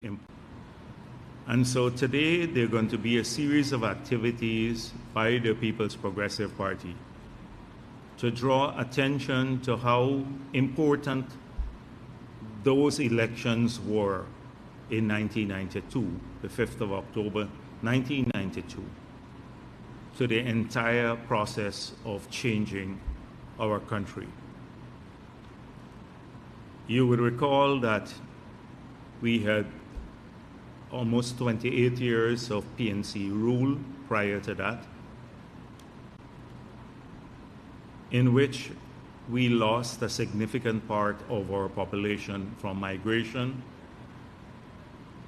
And so today there are going to be a series of activities by the People's Progressive Party to draw attention to how important those elections were in 1992, the 5th of October, 1992, to the entire process of changing our country. You would recall that we had almost 28 years of PNC rule prior to that, in which we lost a significant part of our population from migration.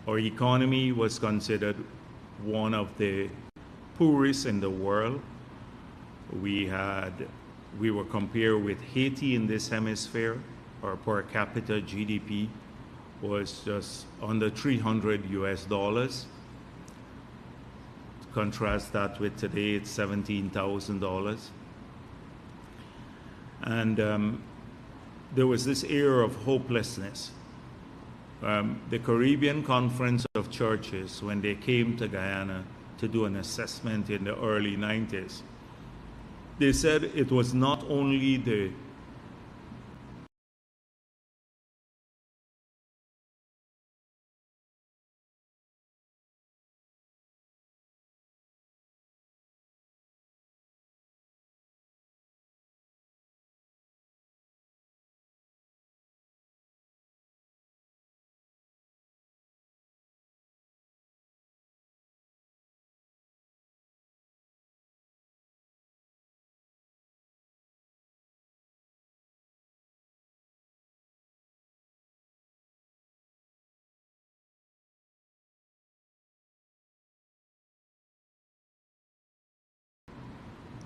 Our economy was considered one of the poorest in the world. We were compared with Haiti in this hemisphere. Our per capita GDP was just under $300 US. Contrast that with today, it's $17,000. And there was this era of hopelessness. The Caribbean Conference of Churches, when they came to Guyana to do an assessment in the early 90s, they said it was not only the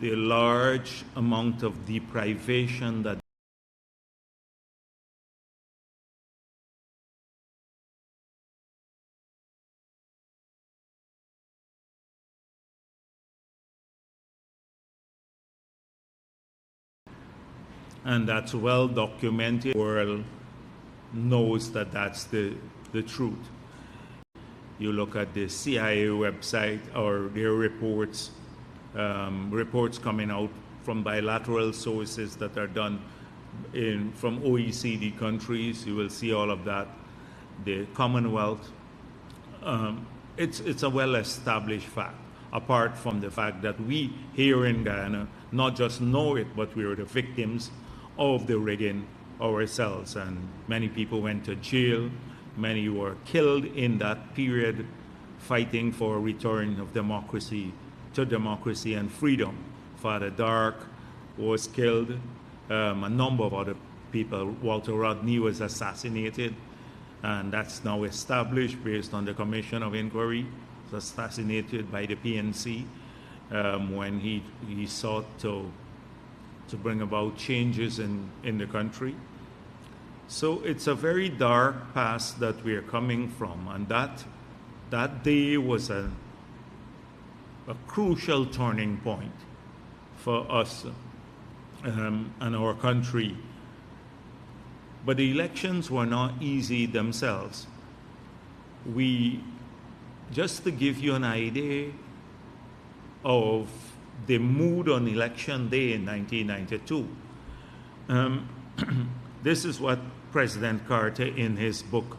large amount of deprivation that and that's well documented. The world knows that that's the truth. You look at the CIA website or their reports, reports coming out from bilateral sources that are done from OECD countries. You will see all of that. The Commonwealth, it's a well-established fact, apart from the fact that we here in Guyana not just know it, but we are the victims of the rigging ourselves. And many people went to jail. Many were killed in that period fighting for a return of democracy to democracy and freedom. Father Dark was killed. A number of other people. Walter Rodney was assassinated, and that's now established based on the Commission of Inquiry. He was assassinated by the PNC when he sought to bring about changes in the country. So it's a very dark past that we are coming from, and that day was a crucial turning point for us and our country. But the elections were not easy themselves. Just to give you an idea of the mood on election day in 1992, this is what President Carter in his book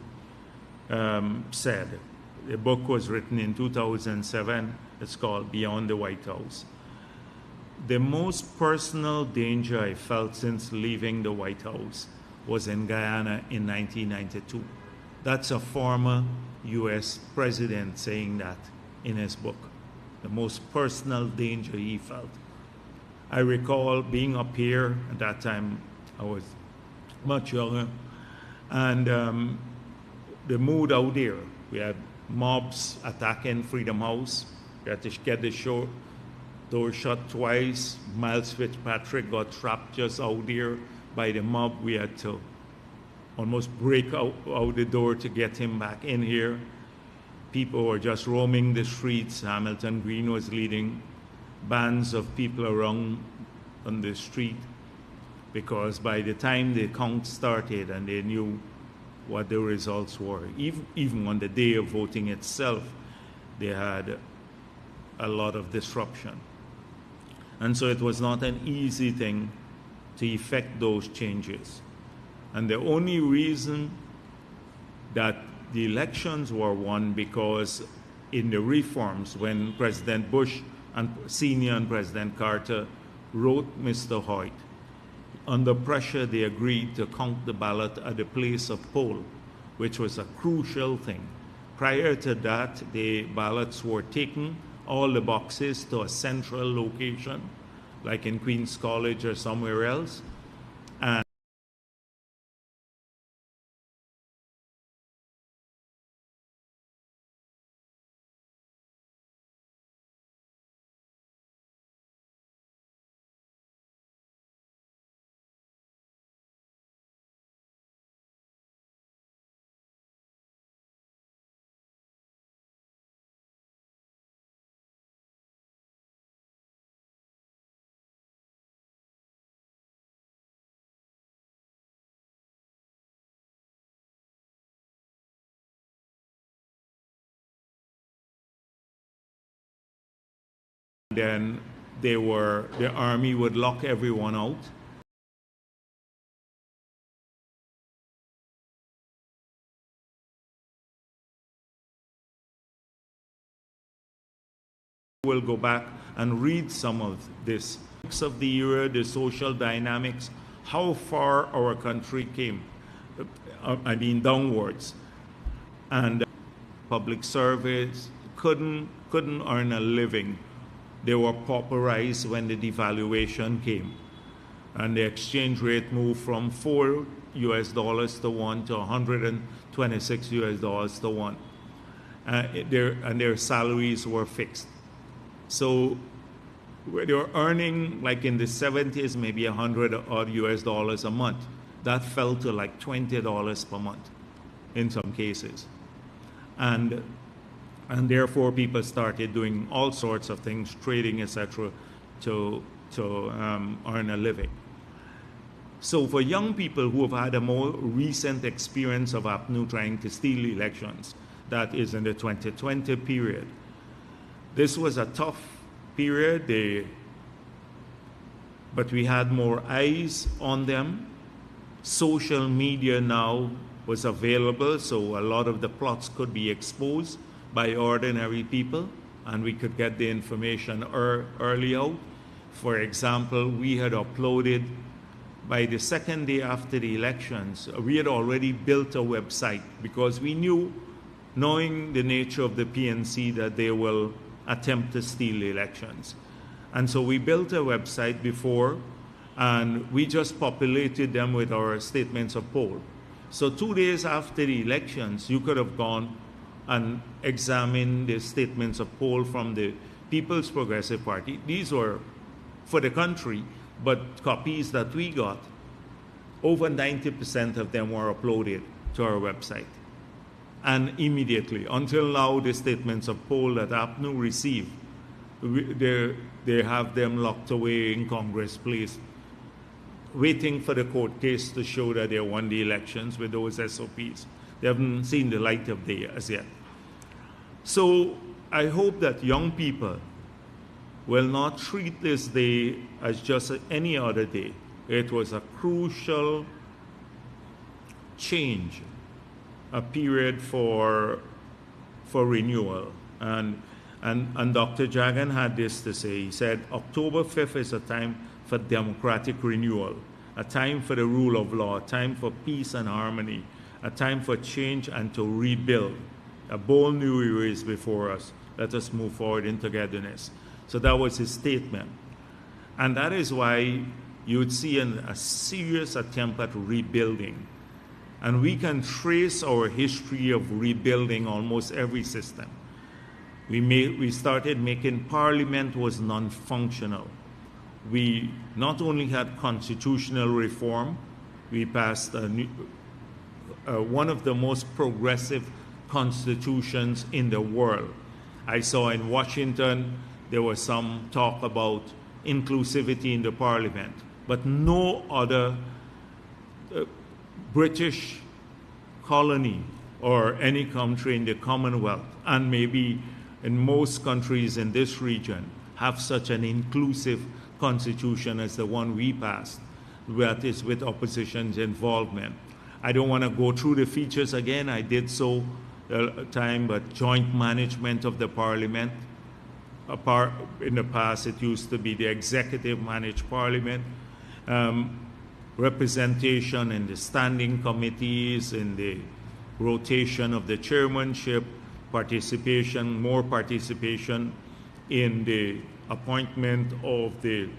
said. The book was written in 2007. It's called Beyond the White House. The most personal danger I felt since leaving the White House was in Guyana in 1992. That's a former US president saying that in his book. The most personal danger he felt. I recall being up here, at that time I was much younger, and the mood out there. We had mobs attacking Freedom House. We had to get the door shut twice. Miles Fitzpatrick got trapped just out there by the mob. We had to almost break out the door to get him back in here. People were just roaming the streets. Hamilton Green was leading bands of people around on the street, because by the time the count started and they knew what the results were. Even on the day of voting itself, they had a lot of disruption. And so it was not an easy thing to effect those changes. And the only reason that the elections were won because in the reforms, when President Bush and Sr. and President Carter wrote Mr. Hoyt, under pressure they agreed to count the ballot at the place of poll, which was a crucial thing. Prior to that, the ballots were taken, all the boxes, to a central location, like in Queens College or somewhere else. And then the army would lock everyone out. We'll go back and read some of this. Of the era, the social dynamics, how far our country came, downwards. And public service couldn't earn a living. They were pauperized when the devaluation came. And the exchange rate moved from $4 to 1 to 126 US to 1. And their salaries were fixed. So they were earning, like in the 70s, maybe 100 odd US a month. That fell to like $20 per month in some cases. And therefore people started doing all sorts of things, trading, etc., to earn a living. So for young people who have had a more recent experience of APNU trying to steal elections, that is in the 2020 period, this was a tough period, but we had more eyes on them. Social media now was available, so a lot of the plots could be exposed by ordinary people, and we could get the information early out. For example, we had uploaded, by the second day after the elections, we had already built a website because we knew, knowing the nature of the PNC, that they will attempt to steal elections. And so we built a website before, and we just populated them with our statements of poll. So 2 days after the elections, you could have gone and examined the statements of poll from the People's Progressive Party. These were for the country, but copies that we got, over 90% of them were uploaded to our website. And immediately, until now, the statements of poll that APNU received, they have them locked away in Congress Place, waiting for the court case to show that they won the elections with those SOPs. They haven't seen the light of day as yet. So I hope that young people will not treat this day as just any other day. It was a crucial change, a period for renewal. And Dr. Jagan had this to say. He said, October 5th is a time for democratic renewal, a time for the rule of law, a time for peace and harmony, a time for change and to rebuild. A bold new era is before us. Let us move forward in togetherness. So that was his statement. And that is why you would see a serious attempt at rebuilding. And we can trace our history of rebuilding almost every system. We started making Parliament was non-functional. We not only had constitutional reform, we passed one of the most progressive constitutions in the world. I saw in Washington there was some talk about inclusivity in the Parliament, but no other British colony or any country in the Commonwealth, and maybe in most countries in this region, have such an inclusive constitution as the one we passed, that is with opposition's involvement. I don't want to go through the features again. I did so time, but joint management of the parliament. In the past, it used to be the executive managed parliament. Representation in the standing committees, in the rotation of the chairmanship, more participation in the appointment of the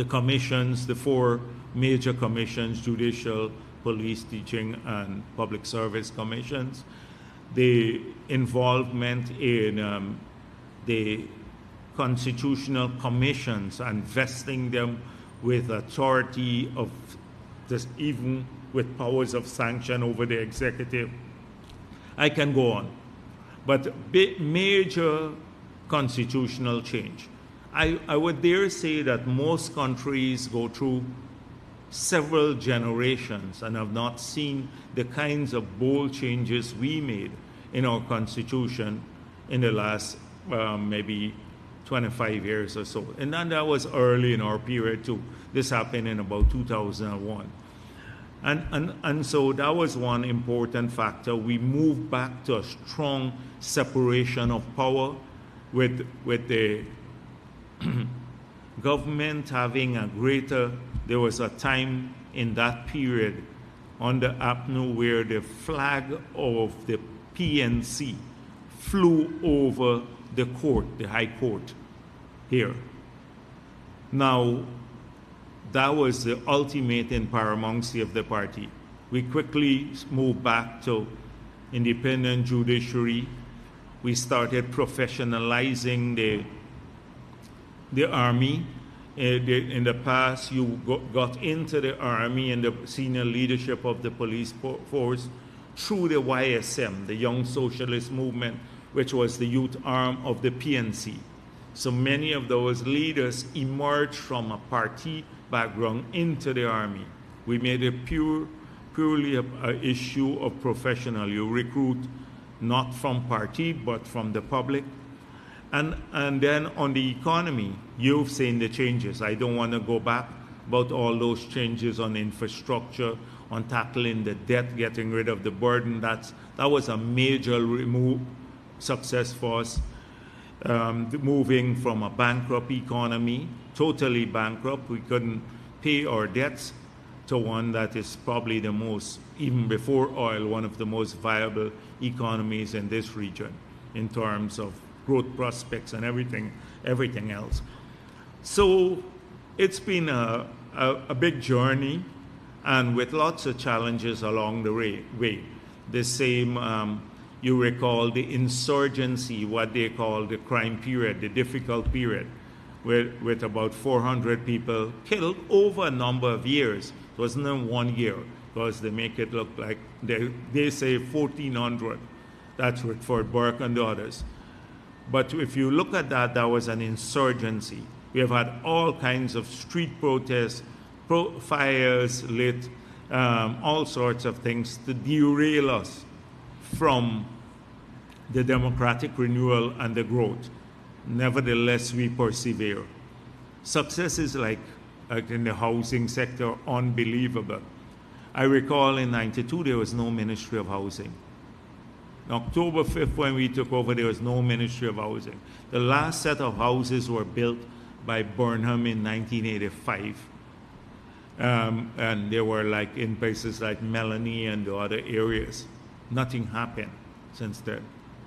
commissions, the 4 major commissions: judicial, police, teaching, and public service commissions. The involvement in the constitutional commissions and vesting them with authority of this, even with powers of sanction over the executive. I can go on. But major constitutional change. I would dare say that most countries go through several generations and have not seen the kinds of bold changes we made in our constitution in the last maybe 25 years or so. And then that was early in our period too. This happened in about 2001. And so that was one important factor. We moved back to a strong separation of power with the government having a greater, there was a time in that period under APNU where the flag of the PNC flew over the court, the High Court here. Now, that was the ultimate in paramountcy of the party. We quickly moved back to independent judiciary. We started professionalizing the army. In the past, you got into the army and the senior leadership of the police force through the YSM, the Young Socialist Movement, which was the youth arm of the PNC. So many of those leaders emerged from a party background into the army. We made it purely an issue of professional. You recruit not from party, but from the public. And then on the economy, you've seen the changes. I don't want to go back about all those changes on infrastructure, on tackling the debt, getting rid of the burden. That was a major success for us. Moving from a bankrupt economy, totally bankrupt, we couldn't pay our debts, to one that is probably the most, even before oil, one of the most viable economies in this region in terms of growth prospects and everything else. So it's been a big journey, and with lots of challenges along the way. The same, you recall the insurgency, what they call the crime period, the difficult period, with about 400 people killed over a number of years. It wasn't in 1 year, because they make it look like, they say 1,400. That's with Fort Burke and the others. But if you look at that, that was an insurgency. We have had all kinds of street protests, fires lit, all sorts of things to derail us from the democratic renewal and the growth. Nevertheless, we persevere. Success is like in the housing sector, unbelievable. I recall in '92, there was no Ministry of Housing. October 5th, when we took over, there was no Ministry of Housing. The last set of houses were built by Burnham in 1985. And they were like in places like Melanie and the other areas. Nothing happened since then.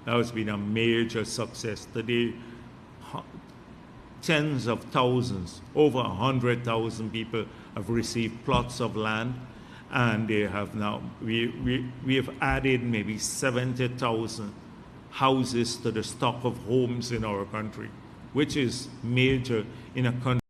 That has been a major success. Today, tens of thousands, over 100,000 people have received plots of land, and they have now, we have added maybe 70,000 houses to the stock of homes in our country, which is major in a country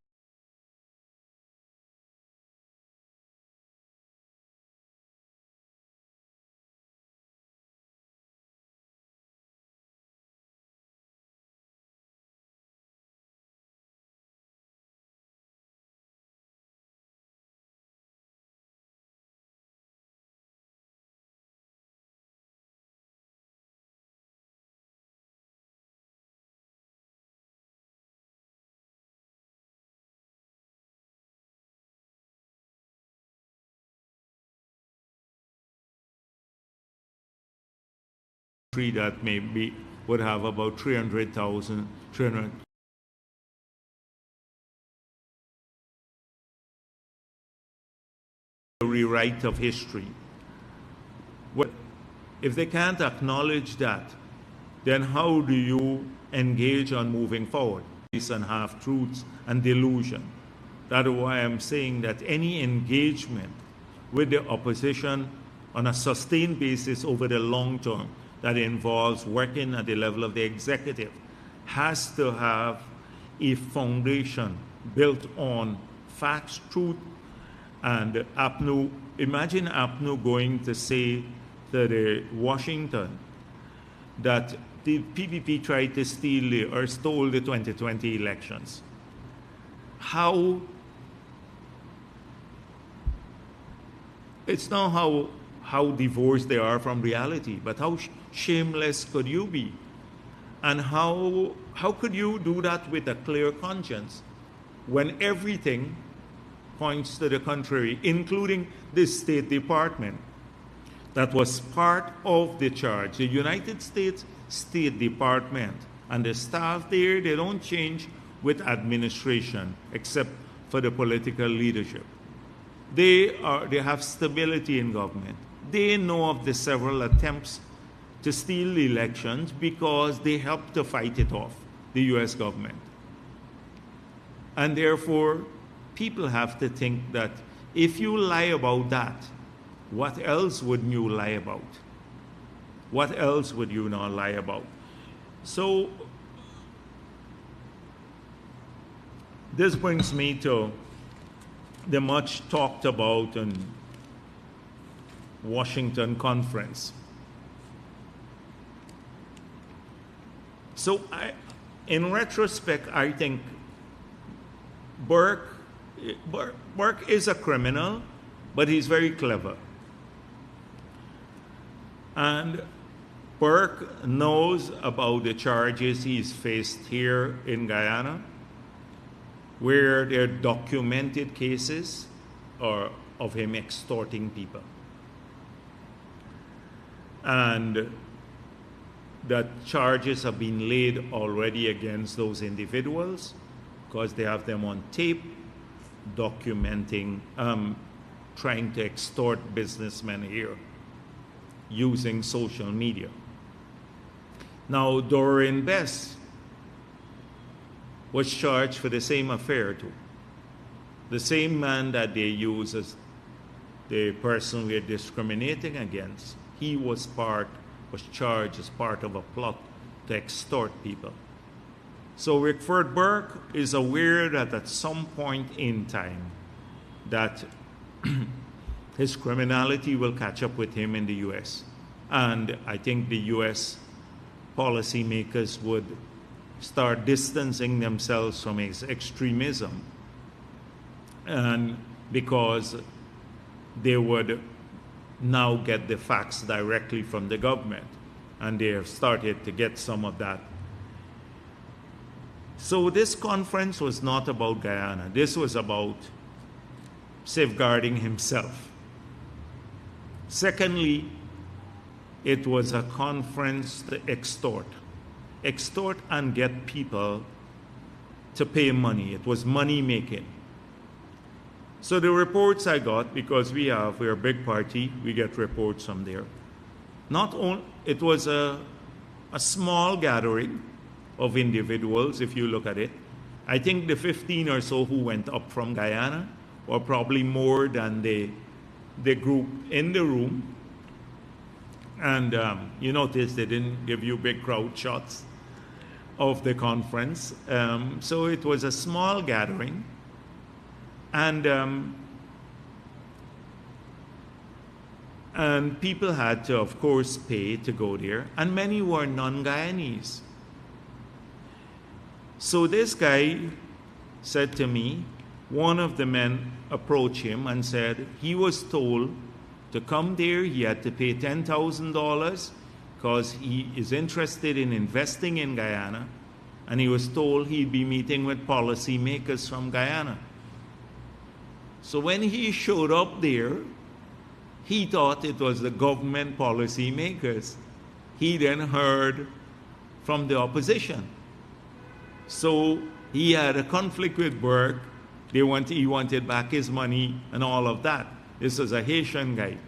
that maybe would have about 300,000, rewrite of history. If they can't acknowledge that, then how do you engage on moving forward? And half-truths and delusion. That's why I'm saying that any engagement with the opposition on a sustained basis over the long term that involves working at the level of the executive has to have a foundation built on facts, truth, and APNU. Imagine APNU going to say to the Washington that the PPP tried to steal or stole the 2020 elections. How? It's not how divorced they are from reality, but how shameless could you be? And how could you do that with a clear conscience when everything points to the contrary, including the State Department that was part of the charge? The United States State Department and the staff there, they don't change with administration except for the political leadership. They have stability in government. They know of the several attempts to steal elections because they helped to fight it off, the US government. And therefore, people have to think that if you lie about that, what else would you lie about? What else would you not lie about? So this brings me to the much talked about in Washington conference. So in retrospect, I think Burke is a criminal, but he's very clever. And Burke knows about the charges he's faced here in Guyana, where there are documented cases of him extorting people. And that charges have been laid already against those individuals because they have them on tape documenting, trying to extort businessmen here using social media. Now, Doreen Bess was charged for the same affair too. The same man that they use as the person we're discriminating against, he was charged as part of a plot to extort people. So Rickford Burke is aware that at some point in time that his criminality will catch up with him in the US. And I think the US policymakers would start distancing themselves from his extremism, and because they would now get the facts directly from the government, and they have started to get some of that. So this conference was not about Guyana. This was about safeguarding himself. Secondly, it was a conference to extort and get people to pay money. It was money making. So the reports I got, because we're a big party, we get reports from there. It was a small gathering of individuals, if you look at it. I think the 15 or so who went up from Guyana were probably more than the group in the room. And you notice they didn't give you big crowd shots of the conference. So it was a small gathering. And people had to, of course, pay to go there. And many were non-Guyanese. So this guy said to me, one of the men approached him and said he was told to come there, he had to pay $10,000 because he is interested in investing in Guyana, and he was told he'd be meeting with policymakers from Guyana. So when he showed up there, he thought it was the government policymakers. he then heard from the opposition. So he had a conflict with Burke. He wanted back his money and all of that. This was a Haitian guy.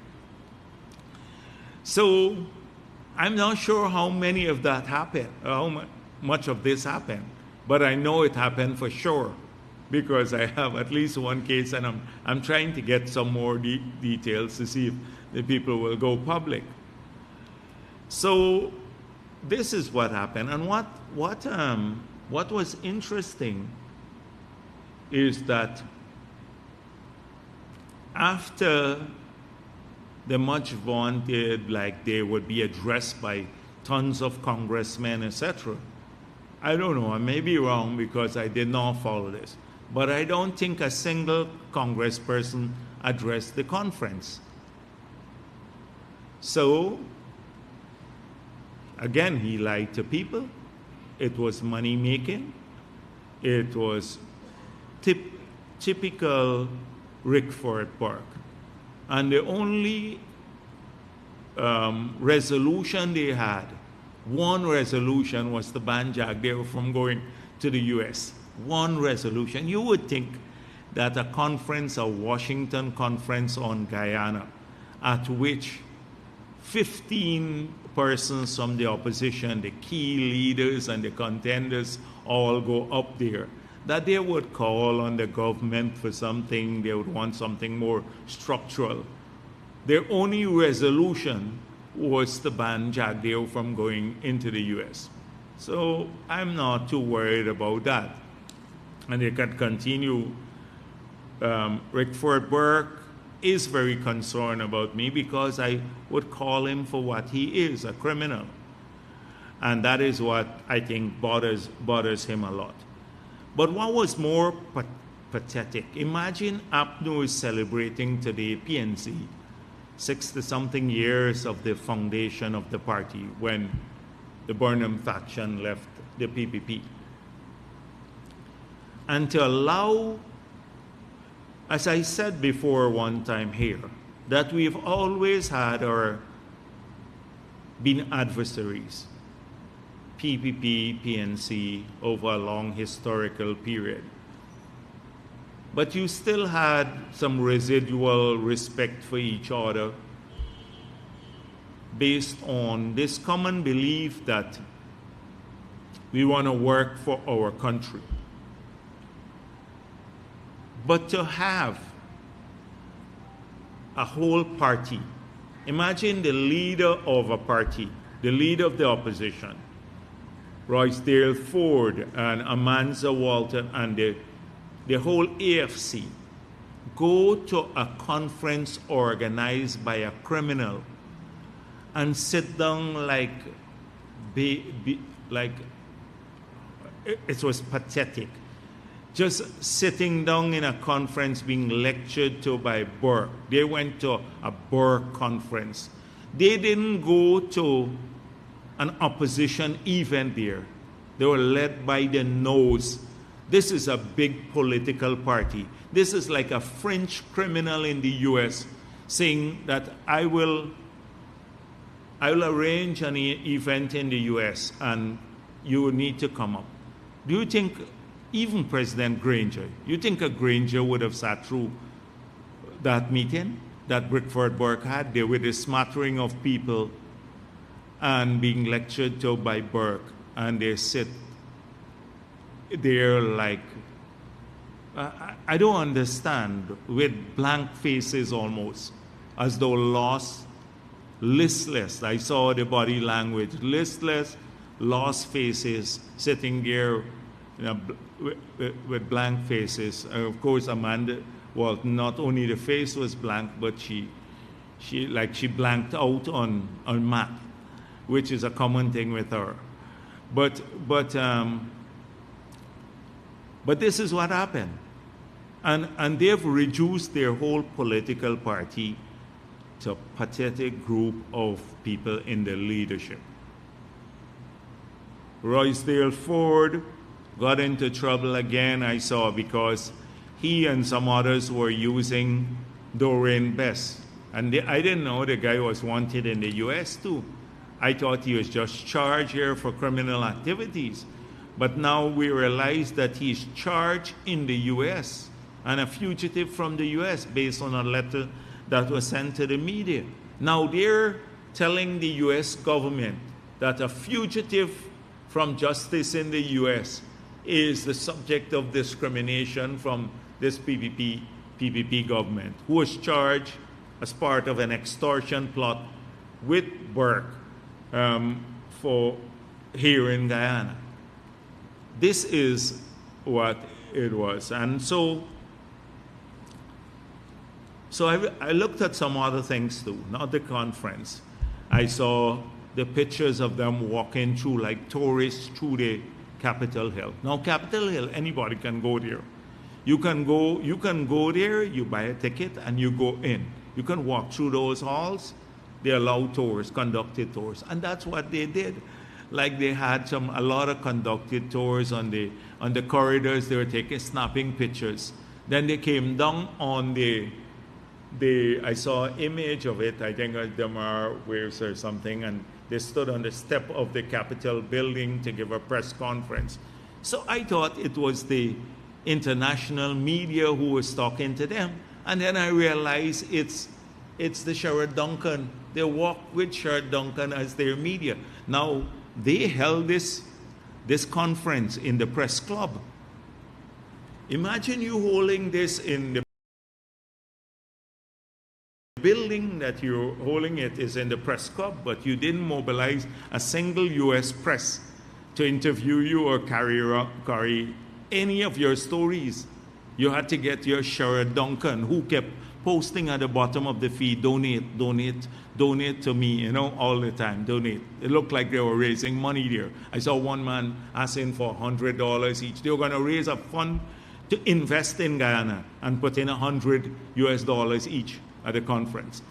So I'm not sure how many of that happened, how much of this happened, but I know it happened for sure because I have at least one case, and I'm trying to get some more details to see if the people will go public. So this is what happened, and what was interesting is that after the much vaunted, like they would be addressed by tons of congressmen, etc. I don't know, I may be wrong because I did not follow this, but I don't think a single congressperson addressed the conference. So, again, he lied to people. It was money making. It was typical Rickford Park. And the only resolution they had, one resolution, was to ban Jagdeo from going to the U.S. One resolution. You would think that a conference, a Washington conference on Guyana, at which 15 persons from the opposition, the key leaders and the contenders all go up there, that they would call on the government for something, they would want something more structural. Their only resolution was to ban Jagdeo from going into the U.S. So I'm not too worried about that. And they can continue. Rickford Burke is very concerned about me because I would call him for what he is, a criminal. And that is what I think bothers him a lot. But what was more pathetic, imagine APNU is celebrating today PNC, 60-something years of the foundation of the party when the Burnham faction left the PPP. And to allow, as I said before one time here, that we've always had or been adversaries, PPP, PNC, over a long historical period. But you still had some residual respect for each other based on this common belief that we want to work for our country. But to have a whole party, imagine the leader of a party, the leader of the opposition, Roysdale Ford and Amanza Walton and the whole AFC go to a conference organized by a criminal and sit down like it was pathetic. Just sitting down in a conference being lectured to by Burke. They went to a Burke conference. They didn't go to an opposition event there. They were led by the nose. This is a big political party. This is like a French criminal in the U.S. saying that I will arrange an event in the U.S. and you will need to come up. Do you think even President Granger, you think a Granger would have sat through that meeting that Rickford Burke had there with a smattering of people and being lectured to by Burke, and they sit there like, I don't understand, with blank faces almost, as though lost, listless. I saw the body language, listless, lost faces, sitting there, you know, with blank faces. Of course, Amanda, well, not only the face was blank, but she blanked out on math, which is a common thing with her. But this is what happened. And they've reduced their whole political party to a pathetic group of people in the leadership. Roysdale Ford got into trouble again, I saw, because he and some others were using Doreen Bess. And I didn't know the guy was wanted in the U.S. too. I thought he was just charged here for criminal activities. But now we realize that he's charged in the U.S. and a fugitive from the U.S. based on a letter that was sent to the media. Now they're telling the U.S. government that a fugitive from justice in the U.S. is the subject of discrimination from this PPP government, who was charged as part of an extortion plot with Burke for here in Guyana. This is what it was. And so I looked at some other things too, not the conference. I saw the pictures of them walking through like tourists through the Capitol Hill. Now Capitol Hill, anybody can go there. You can go there, you buy a ticket and you go in. You can walk through those halls. They allow tours, conducted tours. And that's what they did. Like they had a lot of conducted tours on the corridors. They were snapping pictures. Then they came down on I saw an image of it, I think at Damar Waves or something, and they stood on the step of the Capitol building to give a press conference. So I thought it was the international media who was talking to them. And then I realized it's the Sherrod Duncan. They walked with Sherrod Duncan as their media. Now, they held this conference in the press club. Imagine you holding this in the building that you're holding it is in the press club, but you didn't mobilize a single U.S. press to interview you or carry any of your stories. You had to get your Sherrod Duncan, who kept posting at the bottom of the feed, donate, donate, donate to me, all the time, donate. It looked like they were raising money there. I saw one man asking for $100 each. They were going to raise a fund to invest in Guyana and put in $100 US each at the conference.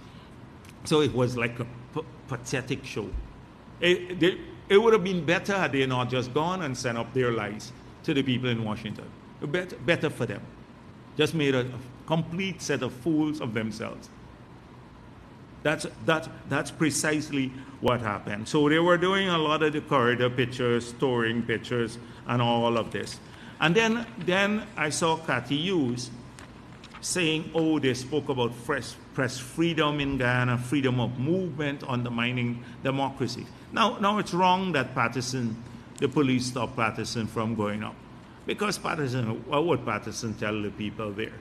So it was like a pathetic show. It would have been better had they not just gone and sent up their lies to the people in Washington. Better for them. Just made a complete set of fools of themselves. That's precisely what happened. So they were doing a lot of the corridor pictures, touring pictures, and all of this. And then I saw Cathy Hughes saying, they spoke about press freedom in Guyana, freedom of movement, undermining democracy. Now it's wrong that the police stopped Patterson from going up. Because what would Patterson tell the people there?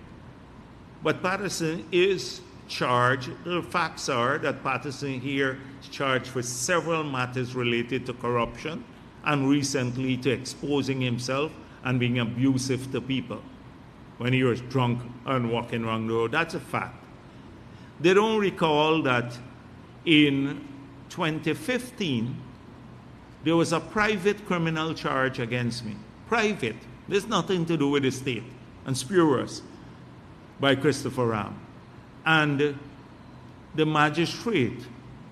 But Patterson is charged. The facts are that Patterson here is charged for several matters related to corruption and recently to exposing himself and being abusive to people when he was drunk and walking around the road. That's a fact. They don't recall that in 2015, there was a private criminal charge against me. Private. There's nothing to do with the state. And spurious by Christopher Ram. And the magistrate,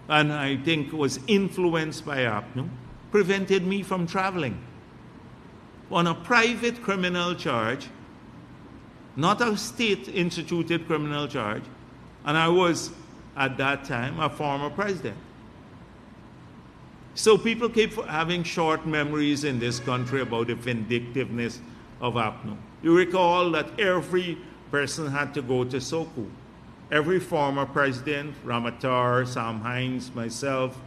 and I think was influenced by APNU, prevented me from traveling. On a private criminal charge, not a state-instituted criminal charge, and I was, at that time, a former president. So people keep having short memories in this country about the vindictiveness of APNU. You recall that every person had to go to Soku. Every former president, Ramatar, Sam Hines, myself,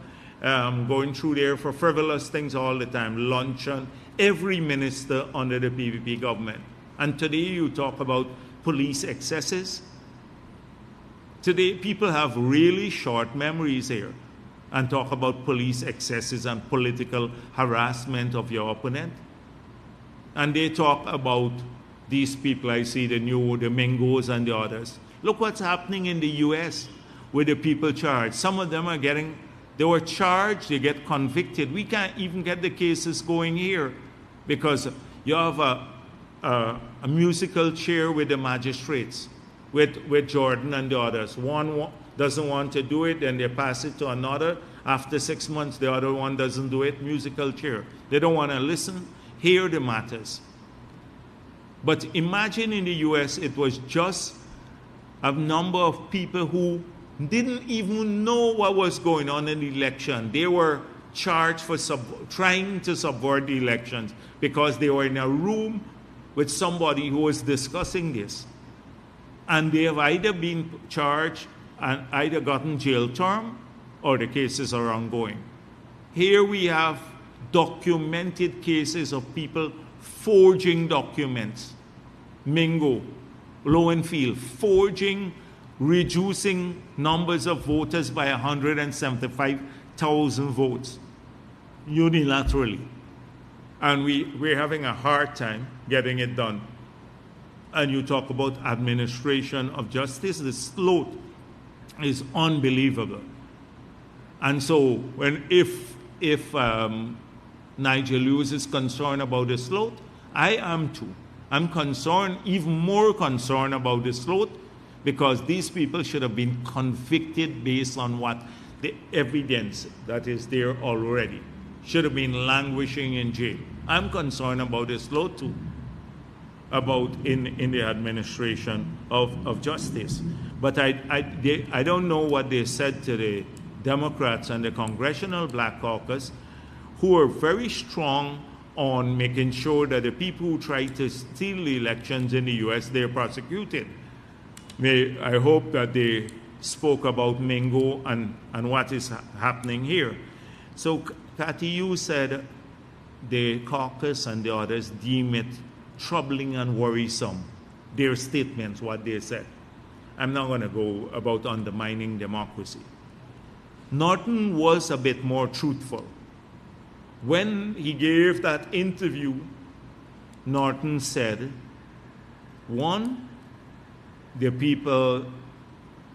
going through there for frivolous things all the time, luncheon, every minister under the PPP government. And today you talk about police excesses. Today people have really short memories here and talk about police excesses and political harassment of your opponent. And they talk about these people, I see the Mingos and the others. Look what's happening in the US with the people charged. Some of them they were charged, they get convicted. We can't even get the cases going here because you have a musical chair with the magistrates, with Jordan and the others. One doesn't want to do it, then they pass it to another. After 6 months, the other one doesn't do it, musical chair. They don't want to listen, hear the matters. But imagine in the US, it was just a number of people who didn't even know what was going on in the election. They were charged for trying to subvert the elections because they were in a room with somebody who was discussing this. And they have either been charged and either gotten jail term or the cases are ongoing. Here we have documented cases of people forging documents. Mingo, Lowenfield, forging, reducing numbers of voters by 175,000 votes unilaterally. And we're having a hard time getting it done. And you talk about administration of justice, the sloth is unbelievable. And so if Nigel Lewis is concerned about the sloth, I am too. I'm concerned, even more concerned about the sloth, because these people should have been convicted based on what the evidence that is there already. Should have been languishing in jail. I'm concerned about the sloth too, about in the administration of justice. But I don't know what they said to the Democrats and the Congressional Black Caucus, who are very strong on making sure that the people who try to steal the elections in the U.S., they're prosecuted. I hope that they spoke about Mingo and what is happening here. So, Cathy, you said the caucus and the others deem it troubling and worrisome, their statements, what they said. I'm not going to go about undermining democracy. Norton was a bit more truthful. When he gave that interview, Norton said, one, the people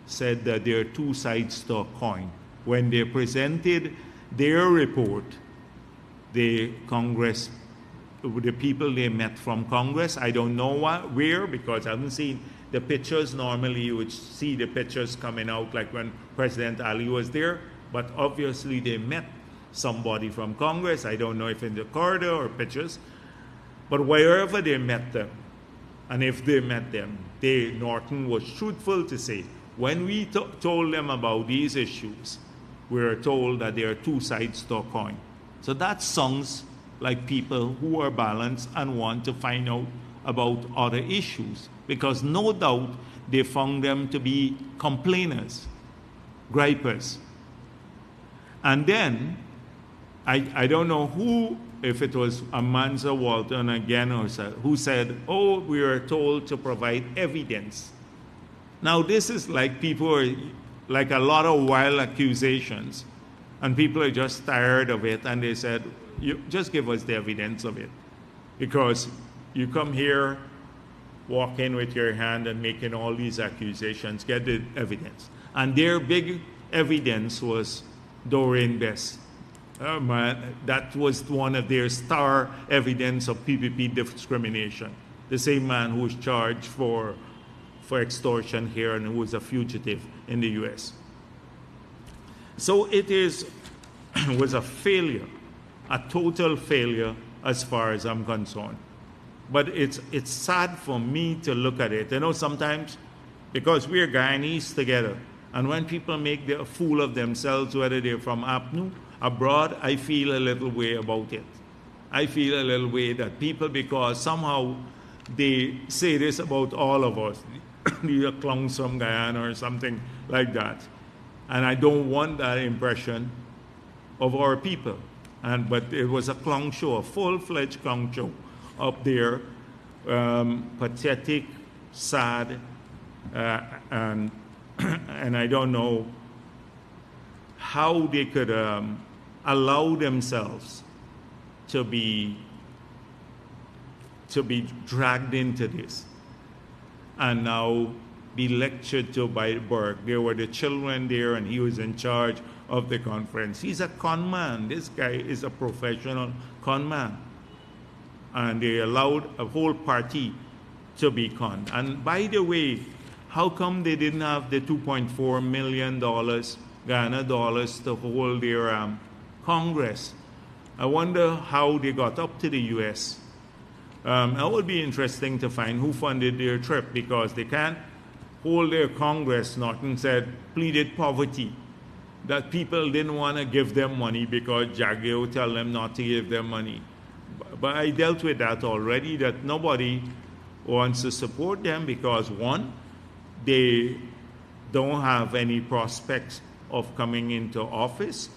said that there are two sides to a coin. When they presented their report, the people they met from Congress, I don't know where, because I haven't seen the pictures. Normally you would see the pictures coming out like when President Ali was there, but obviously they met somebody from Congress. I don't know if in the corridor or pictures, but wherever they met them, and if they met them, Norton was truthful to say, when we told them about these issues, we were told that there are two sides to a coin. So that sounds like people who are balanced and want to find out about other issues, because no doubt they found them to be complainers, gripers. And then, I don't know who, if it was Amanza Walton again, or who said, oh, we were told to provide evidence. Now, this is like people are, like a lot of wild accusations, and people are just tired of it, and they said, you just give us the evidence of it. Because you come here, walk in with your hand and making all these accusations, get the evidence. And their big evidence was Doreen Best. That was one of their star evidence of PPP discrimination. The same man who was charged for extortion here and who was a fugitive in the U.S. So it was a failure, a total failure as far as I'm concerned. But it's sad for me to look at it. You know, sometimes, because we're Guyanese together, and when people make a fool of themselves, whether they're from APNU, abroad, I feel a little way about it. I feel a little way that people, because somehow they say this about all of us, these are clowns from Guyana or something like that. And I don't want that impression of our people. But it was a clown show, a full-fledged clown show up there, pathetic, sad, and I don't know how they could allow themselves to be dragged into this and now be lectured to by Burke. There were the children there, and he was in charge of the conference. He's a con man. This guy is a professional con man. And they allowed a whole party to be conned. And by the way, how come they didn't have the $2.4 million Ghana dollars to hold their Congress? I wonder how they got up to the U.S. That would be interesting to find who funded their trip, because they can't hold their Congress, Norton said, pleaded poverty, that people didn't want to give them money because Jagdeo tell them not to give them money. But I dealt with that already, that nobody wants to support them because, one, they don't have any prospects of coming into office.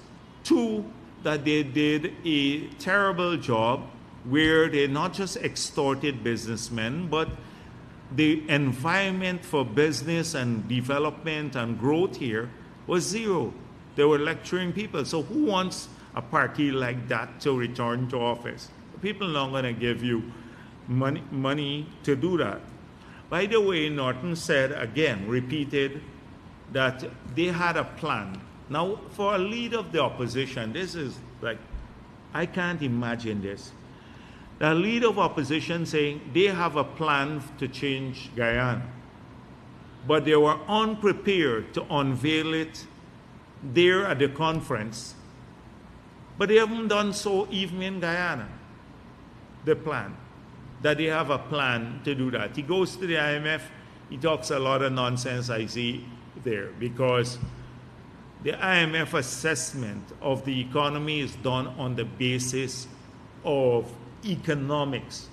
Two, that they did a terrible job where they not just extorted businessmen, but the environment for business and development and growth here was zero. They were lecturing people. So who wants a party like that to return to office? People are not going to give you money to do that. By the way, Norton said, again, repeated, that they had a plan. Now, for a leader of the opposition, this is like, I can't imagine this. The leader of opposition saying they have a plan to change Guyana, but they were unprepared to unveil it there at the conference. But they haven't done so even in Guyana, the plan, that they have a plan to do that. He goes to the IMF, he talks a lot of nonsense, I see there, because the IMF assessment of the economy is done on the basis of economics.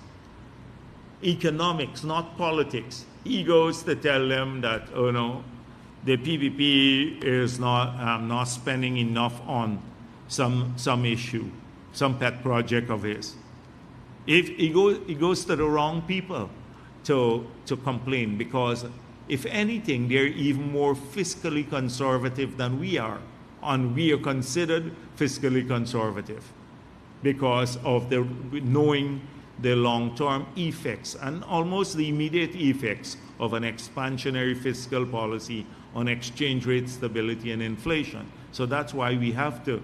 Economics, not politics. He goes to tell them that, oh no, the PPP is not spending enough on some issue, some pet project of his. If he goes to the wrong people to complain, because if anything, they're even more fiscally conservative than we are, and we are considered fiscally conservative because of the knowing the long-term effects and almost the immediate effects of an expansionary fiscal policy on exchange rate stability and inflation. So that's why we have to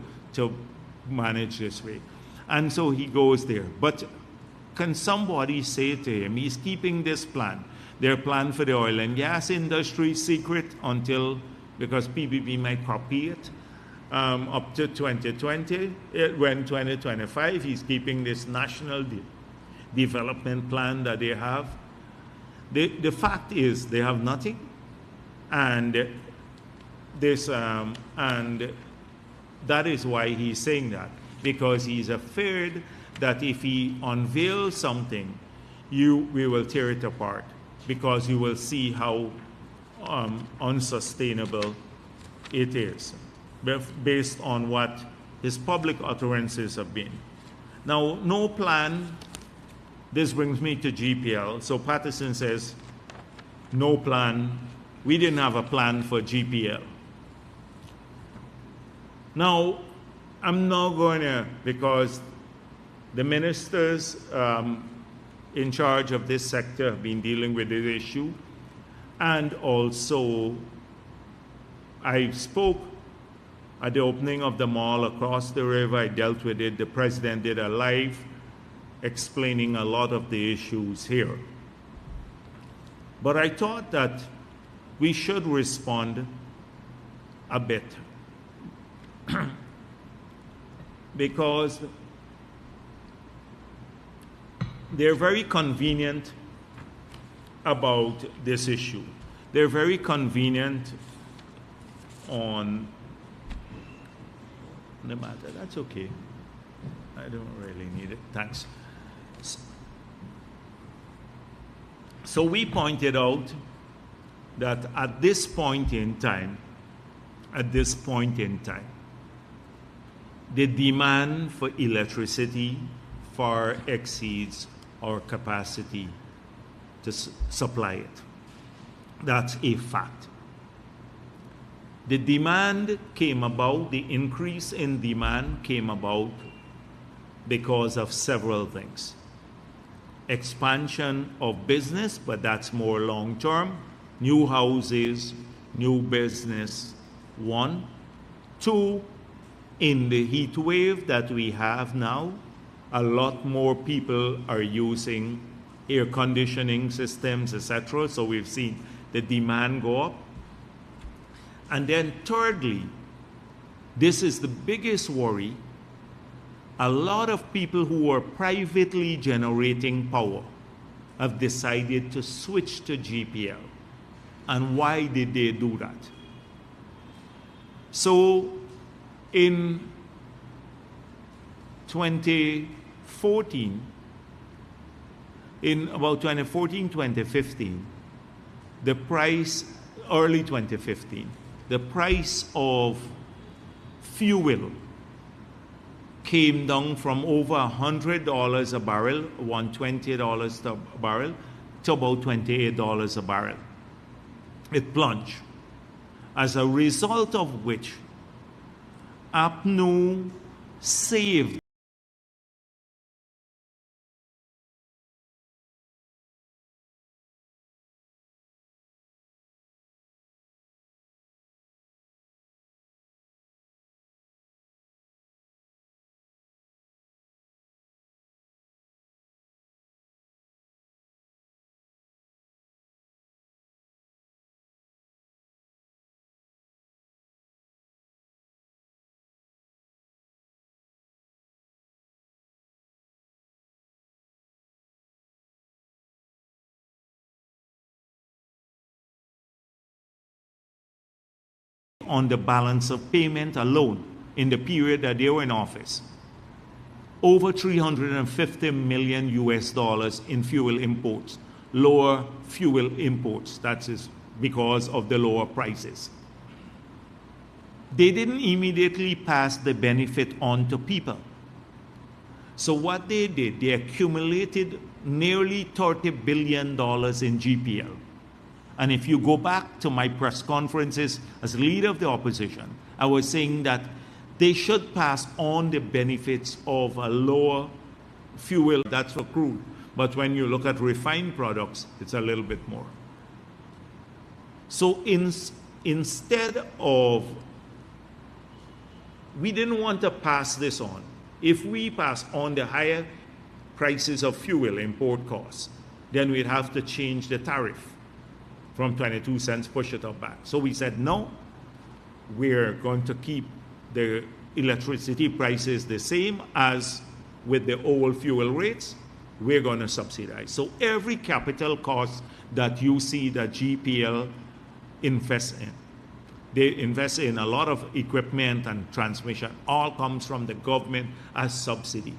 manage this way. And so he goes there. But can somebody say to him, he's keeping this plan, their plan for the oil and gas industry secret until, because PPP might copy it, up to 2020. When 2025, he's keeping this national development plan that they have. The fact is they have nothing, and this and that is why he's saying that, because he's afraid that if he unveils something, we will tear it apart, because you will see how unsustainable it is, based on what his public utterances have been. Now, no plan. This brings me to GPL. So Patterson says, no plan. We didn't have a plan for GPL. Now, I'm not going to, because the ministers in charge of this sector have been dealing with this issue, and also I spoke at the opening of the mall across the river. I dealt with it. The president did a live explaining a lot of the issues here. But I thought that we should respond a bit because they're very convenient about this issue. They're very convenient on the matter. That's okay. I don't really need it. Thanks. So we pointed out that at this point in time, the demand for electricity far exceeds our capacity to supply it. That's a fact. The demand came about, the increase in demand came about because of several things. Expansion of business, but that's more long-term. New houses, new business, one. Two, in the heat wave that we have now, a lot more people are using air conditioning systems, etc. So we've seen the demand go up. And then thirdly, this is the biggest worry, a lot of people who are privately generating power have decided to switch to GPL. And why did they do that? So in 2014, in about 2014, 2015, the price, early 2015, the price of fuel came down from over $100 a barrel, $120 a barrel, to about $28 a barrel. It plunged. As a result of which, APNU saved on the balance of payment alone in the period that they were in office. Over $350 million US in fuel imports, lower fuel imports. That is because of the lower prices. They didn't immediately pass the benefit on to people. So what they did, they accumulated nearly $30 billion in GPL. And if you go back to my press conferences as leader of the opposition, I was saying that they should pass on the benefits of a lower fuel. That's for crude. But when you look at refined products, it's a little bit more. So instead of, we didn't want to pass this on. If we pass on the higher prices of fuel import costs, then we'd have to change the tariff from 22 cents, push it up back. So we said, no, we're going to keep the electricity prices the same as with the old fuel rates. We're going to subsidize. So every capital cost that you see that GPL invests in, they invest in a lot of equipment and transmission, all comes from the government as subsidy.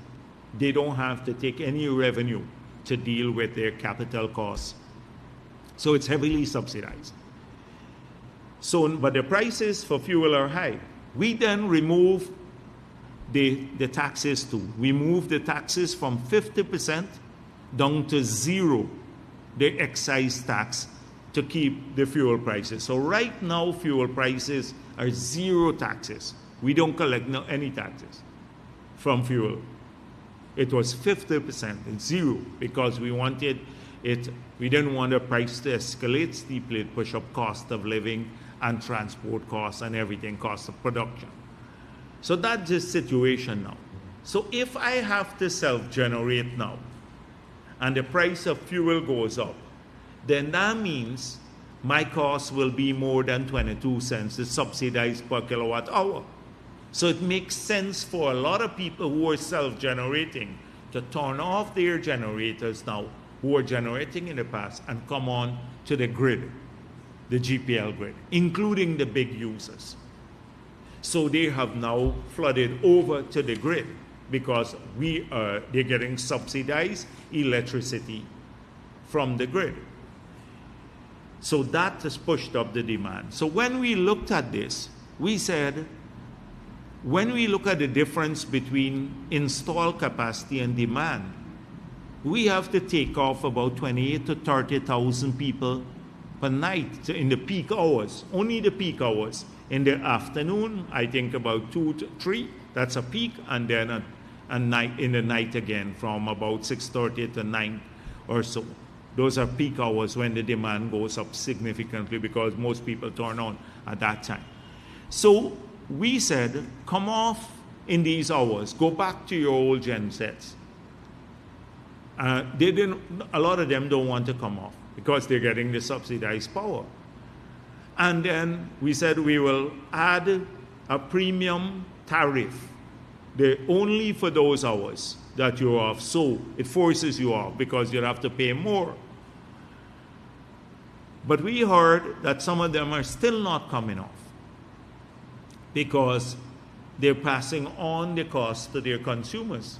They don't have to take any revenue to deal with their capital costs. So it's heavily subsidized. So, but the prices for fuel are high. We then remove the taxes too. We move the taxes from 50% down to zero, the excise tax, to keep the fuel prices. So right now, fuel prices are zero taxes. We don't collect any taxes from fuel. It was 50%, zero, because we wanted it, we didn't want the price to escalate steeply, push up cost of living and transport costs and everything, cost of production. So that's the situation now. So if I have to self-generate now and the price of fuel goes up, then that means my cost will be more than 22 cents. It's subsidized per kilowatt hour. So it makes sense for a lot of people who are self-generating to turn off their generators now, who were generating in the past, and come on to the grid, the GPL grid, including the big users. So they have now flooded over to the grid because they're getting subsidized electricity from the grid. So that has pushed up the demand. So when we looked at this, we said, when we look at the difference between installed capacity and demand, we have to take off about 28,000 to 30,000 people per night in the peak hours, only the peak hours. In the afternoon, I think about 2 to 3, that's a peak, and then in the night again from about 6:30 to 9 or so. Those are peak hours when the demand goes up significantly because most people turn on at that time. So we said, come off in these hours, go back to your old gen sets. A lot of them don't want to come off because they're getting the subsidized power. And then we said we will add a premium tariff, only for those hours that you're off. So it forces you off because you'll have to pay more. But we heard that some of them are still not coming off because they're passing on the cost to their consumers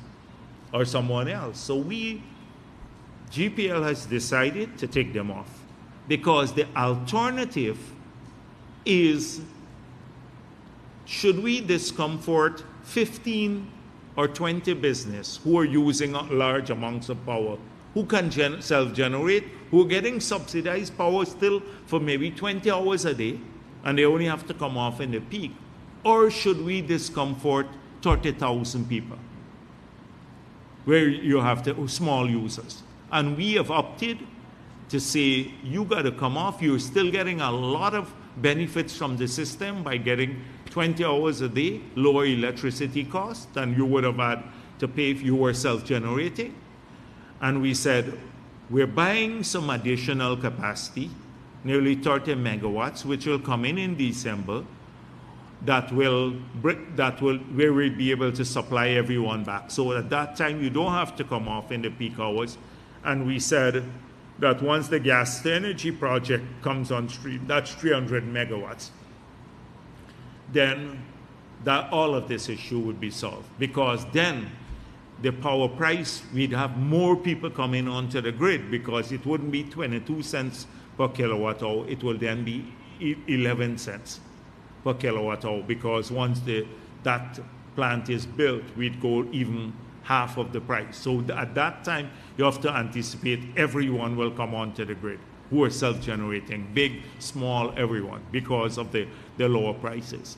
or someone else. So GPL has decided to take them off because the alternative is, should we discomfort 15 or 20 business who are using large amounts of power, who can self-generate, who are getting subsidized power still for maybe 20 hours a day, and they only have to come off in the peak? Or should we discomfort 30,000 people, where you have small users? And we have opted to say, you got to come off. You're still getting a lot of benefits from the system by getting 20 hours a day, lower electricity costs than you would have had to pay if you were self-generating. And we said, we're buying some additional capacity, nearly 30 megawatts, which will come in December, where we'll be able to supply everyone back. So at that time, you don't have to come off in the peak hours. And we said that once the gas to energy project comes on stream, that's 300 megawatts, then all of this issue would be solved. Because then the power price, we'd have more people coming onto the grid, because it wouldn't be 22 cents per kilowatt hour, it will then be 11 cents per kilowatt hour, because once that plant is built, we'd go even half of the price. So at that time, you have to anticipate everyone will come onto the grid who are self-generating, big, small, everyone, because of the lower prices.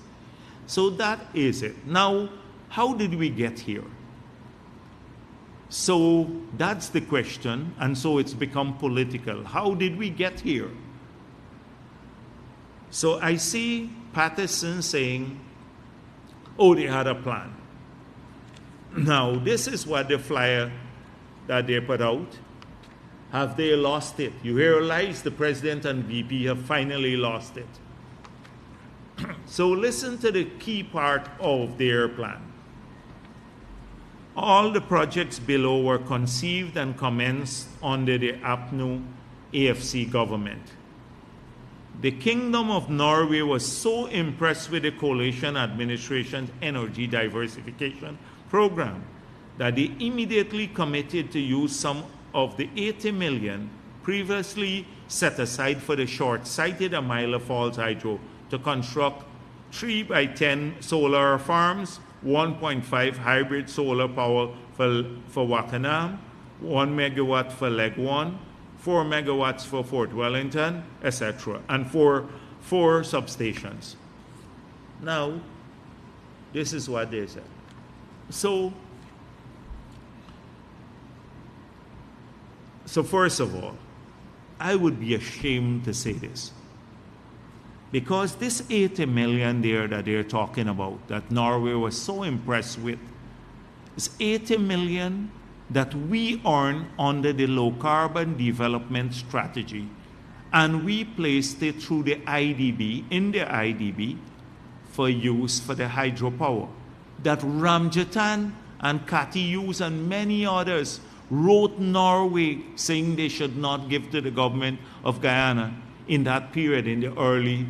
So that is it. Now, how did we get here? So that's the question, and so it's become political. How did we get here? So I see Patterson saying, oh, they had a plan. Now, this is what the flyer that they put out. Have they lost it? You realize the president and VP have finally lost it. So listen to the key part of their plan. All the projects below were conceived and commenced under the APNU AFC government. The Kingdom of Norway was so impressed with the coalition administration's energy diversification program that they immediately committed to use some of the 80 million previously set aside for the short-sighted Amila Falls Hydro to construct 3 by 10 solar farms, 1.5 hybrid solar power for Wakanam, 1 megawatt for Leg 1, 4 megawatts for Fort Wellington, etc., and four substations. Now, this is what they said. So first of all, I would be ashamed to say this, because this 80 million there that they're talking about, that Norway was so impressed with, is 80 million that we earn under the low carbon development strategy, and we placed it through the IDB, in the IDB, for use for the hydropower that Ramjatan and Katius and many others wrote Norway saying they should not give to the government of Guyana in that period, in the early,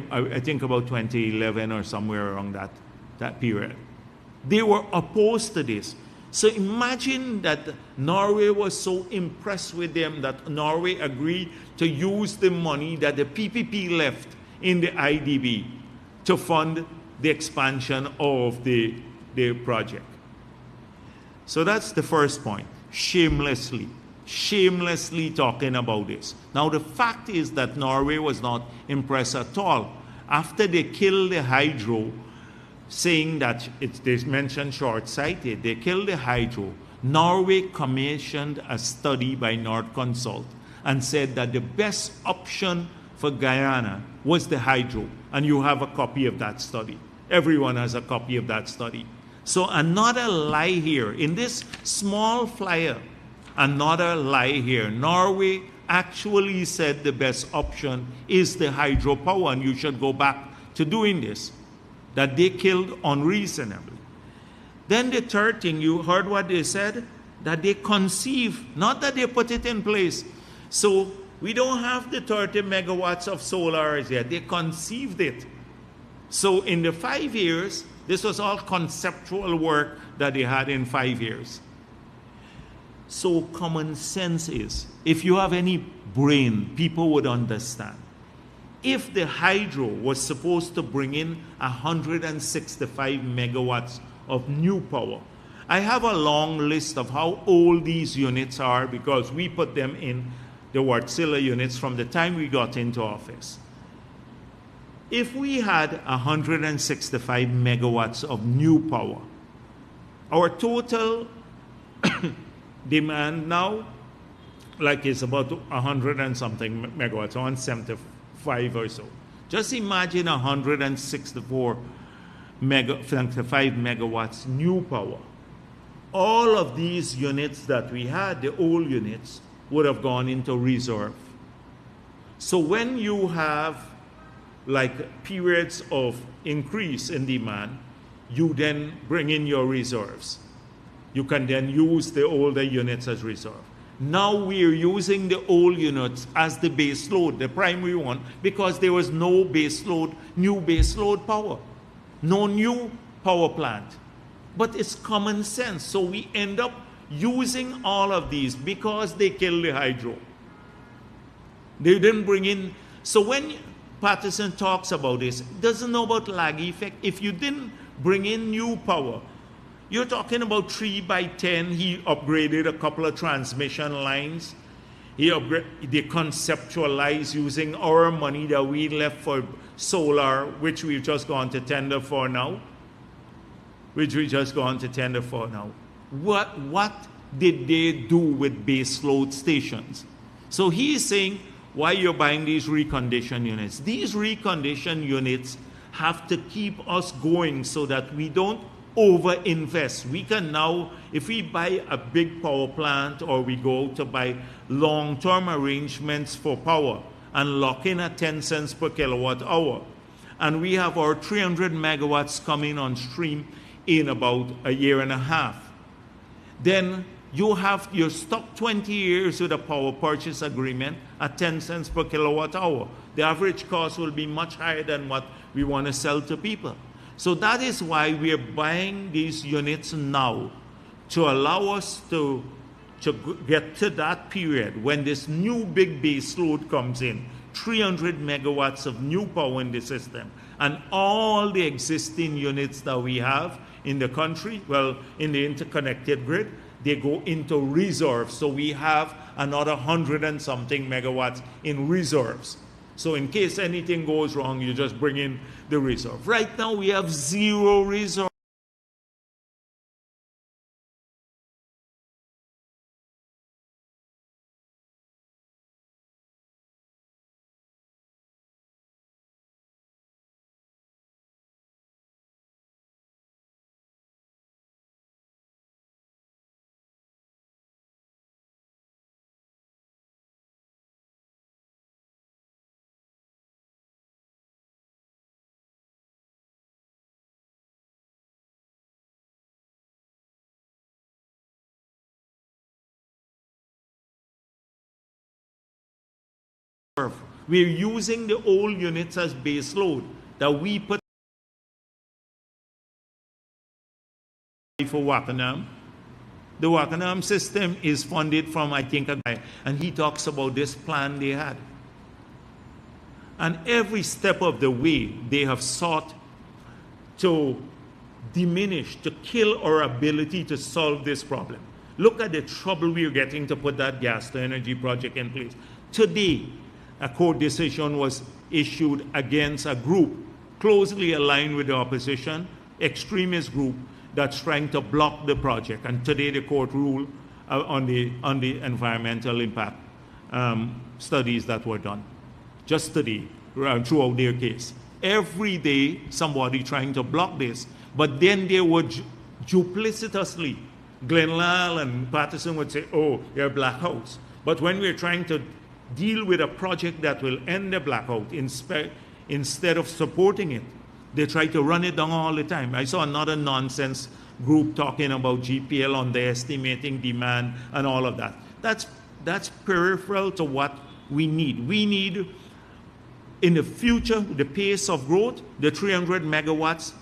I think about 2011 or somewhere around that period. They were opposed to this. So imagine that Norway was so impressed with them that Norway agreed to use the money that the PPP left in the IDB to fund the expansion of the project. So that's the first point. Shamelessly talking about this. Now the fact is that Norway was not impressed at all. After they killed the hydro, saying that they mentioned short-sighted, they killed the hydro, Norway commissioned a study by Nord Consult and said that the best option for Guyana was the hydro. And you have a copy of that study. Everyone has a copy of that study. So another lie here. In this small flyer, another lie here. Norway actually said the best option is the hydropower, and you should go back to doing this, that they killed unreasonably. Then the third thing, you heard what they said, that they conceive, not that they put it in place. So we don't have the 30 megawatts of solar as yet. They conceived it. So in the 5 years, this was all conceptual work that they had in 5 years. So common sense is, if you have any brain, people would understand. If the hydro was supposed to bring in 165 megawatts of new power, I have a long list of how old these units are because we put them in the Wärtsilä units from the time we got into office. If we had 165 megawatts of new power, our total demand now, like, is about 100 and something megawatts, 175 or so. Just imagine 165 megawatts new power. All of these units that we had, the old units, would have gone into reserve. So when you have like periods of increase in demand, you then bring in your reserves. You can then use the older units as reserve. Now we're using the old units as the base load, the primary one, because there was no base load, new base load power. No new power plant. But it's common sense. So we end up using all of these because they kill the hydro. They didn't bring in. So when Patterson talks about this, doesn't know about lag effect. If you didn't bring in new power, you're talking about 3 by 10. He upgraded a couple of transmission lines. They conceptualized using our money that we left for solar, which we've just gone to tender for now. What did they do with base load stations? So he's saying, why you're buying these reconditioned units? These reconditioned units have to keep us going so that we don't over-invest. We can now, if we buy a big power plant or we go to buy long-term arrangements for power and lock in at 10 cents per kilowatt hour, and we have our 300 megawatts coming on stream in about a year and a half, then you're stuck 20 years with a power purchase agreement at 10 cents per kilowatt hour. The average cost will be much higher than what we want to sell to people. So that is why we're buying these units now, to allow us to get to that period when this new big base load comes in, 300 megawatts of new power in the system, and all the existing units that we have in the country, well, in the interconnected grid, they go into reserves. So we have another 100 and something megawatts in reserves. So in case anything goes wrong, you just bring in the reserve. Right now we have 0 reserve. We're using the old units as base load that we put for Wakanam. The Wakanam system is funded from, I think, a guy, and he talks about this plan they had. And every step of the way, they have sought to diminish, to kill our ability to solve this problem. Look at the trouble we're getting to put that gas to energy project in place. Today, a court decision was issued against a group closely aligned with the opposition, extremist group that's trying to block the project. And today the court ruled on the environmental impact studies that were done. Just today, throughout their case. Every day, somebody trying to block this, but then they would duplicitously, Glenlal and Patterson would say, oh, they're blackouts. But when we're trying to deal with a project that will end the blackout, instead of supporting it, they try to run it down all the time. I saw another nonsense group talking about GPL underestimating demand and all of that. That's peripheral to what we need. We need, in the future, the pace of growth, the 300 megawatts,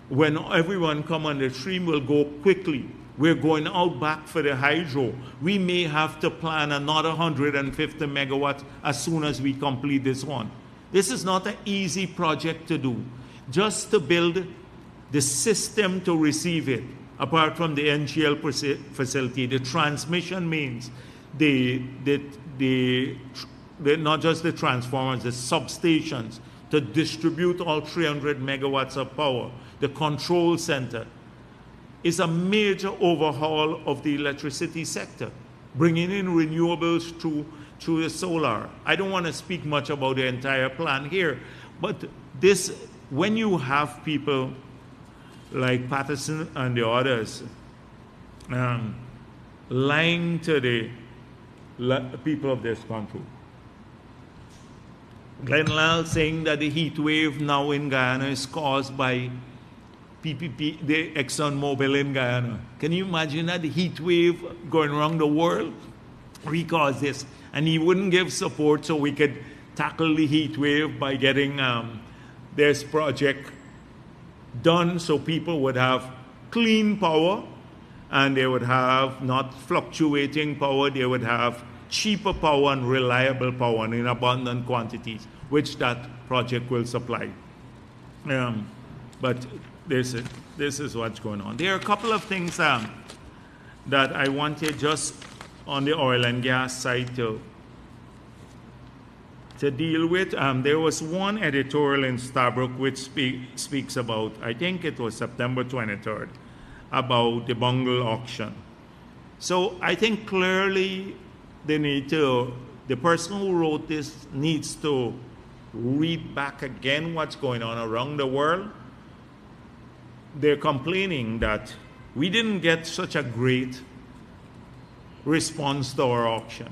when everyone come on the stream, will go quickly. We're going out back for the hydro. We may have to plan another 150 megawatts as soon as we complete this one. This is not an easy project to do. Just to build the system to receive it, apart from the NGL facility, the transmission means, not just the transformers, the substations to distribute all 300 megawatts of power, the control center, is a major overhaul of the electricity sector, bringing in renewables through the solar. I don't want to speak much about the entire plan here, but this, when you have people like Patterson and the others lying to the people of this country, Glenn Lal saying that the heat wave now in Guyana is caused by PPP, the ExxonMobil in Guyana. Can you imagine that, the heat wave going around the world? We caused this. And he wouldn't give support so we could tackle the heat wave by getting this project done so people would have clean power and they would have not fluctuating power, they would have cheaper power and reliable power and in abundant quantities, which that project will supply. But this is what's going on. There are a couple of things that I wanted just on the oil and gas side to deal with. There was one editorial in Stabroek which speaks about, I think it was September 23rd, about the bungle auction. So I think clearly the person who wrote this needs to read back again what's going on around the world. They're complaining that we didn't get such a great response to our auction.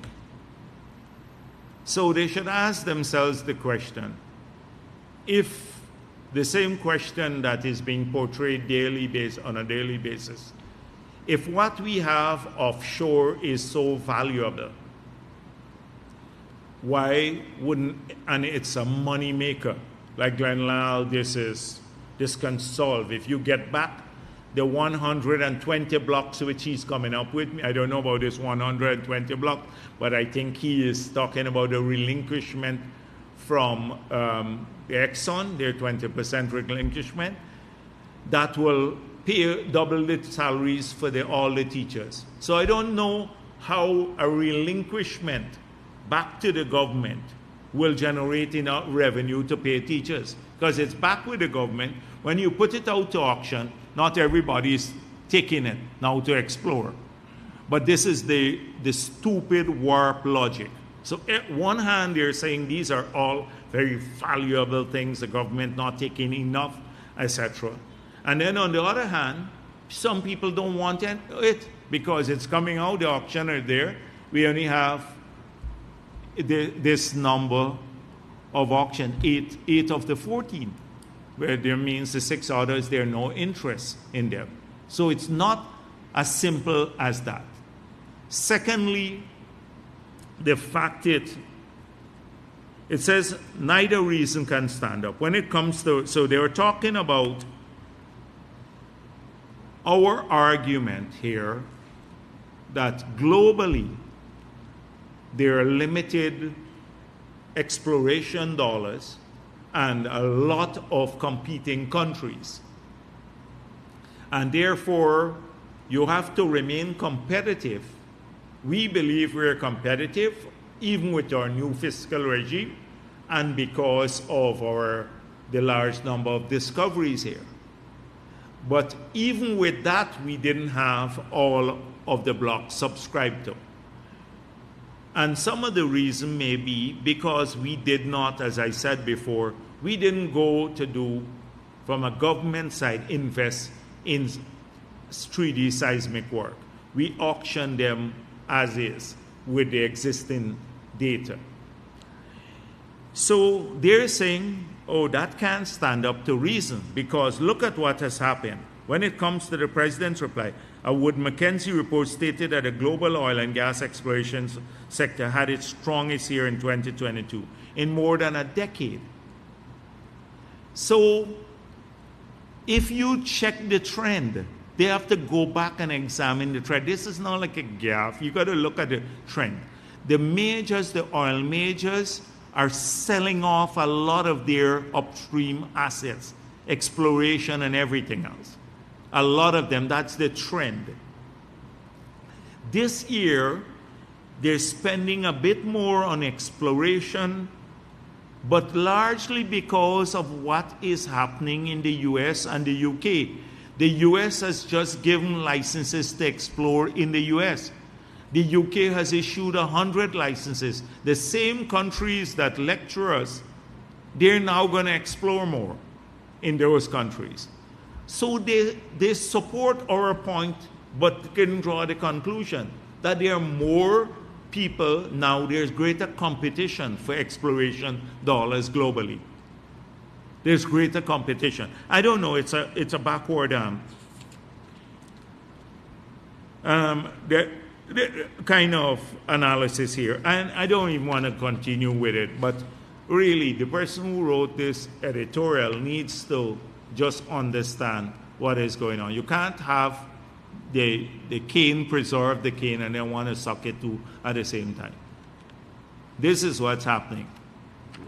So they should ask themselves the question, if the same question that is being portrayed on a daily basis, if what we have offshore is so valuable, why wouldn't, and it's a money maker, like Glenn Lal, this can solve. If you get back the 120 blocks which he's coming up with, I don't know about this 120 block, but I think he is talking about the relinquishment from the Exxon, their 20% relinquishment, that will pay double the salaries for all the teachers. So I don't know how a relinquishment back to the government will generate enough revenue to pay teachers, because it's back with the government. When you put it out to auction, not everybody is taking it now to explore. But this is the stupid warp logic. So on one hand, they're saying these are all very valuable things, the government not taking enough, etc. And then on the other hand, some people don't want it because it's coming out, the auction are there. We only have this number of auction, 8 of the 14, where there means the 6 others, there are no interest in them. So it's not as simple as that. Secondly, the fact it says neither reason can stand up. When it comes to, so they were talking about our argument here that globally there are limited exploration dollars and a lot of competing countries. And therefore, you have to remain competitive. We believe we're competitive, even with our new fiscal regime, and because of the large number of discoveries here. But even with that, we didn't have all of the blocks subscribed to. And some of the reason may be because we did not, as I said before, we didn't go to do, from a government side, invest in 3D seismic work. We auctioned them as is with the existing data. So they're saying, oh, that can't stand up to reason, because look at what has happened. When it comes to the president's reply, a Wood Mackenzie report stated that the global oil and gas exploration sector had its strongest year in 2022 in more than a decade. So if you check the trend, they have to go back and examine the trend. This is not like a gaffe. You got to look at the trend. The majors, the oil majors, are selling off a lot of their upstream assets, exploration and everything else. A lot of them, that's the trend. This year, they're spending a bit more on exploration, but largely because of what is happening in the US and the UK. The US has just given licenses to explore in the US. The UK has issued 100 licenses. The same countries that lecture us, they're now going to explore more in those countries. So they support our point, but can draw the conclusion that there are more people now, there's greater competition for exploration dollars globally. There's greater competition. I don't know, it's a backward the kind of analysis here. And I don't even want to continue with it, but really the person who wrote this editorial needs to just understand what is going on. You can't have the cane, preserve the cane, and then want to suck it too at the same time. This is what's happening.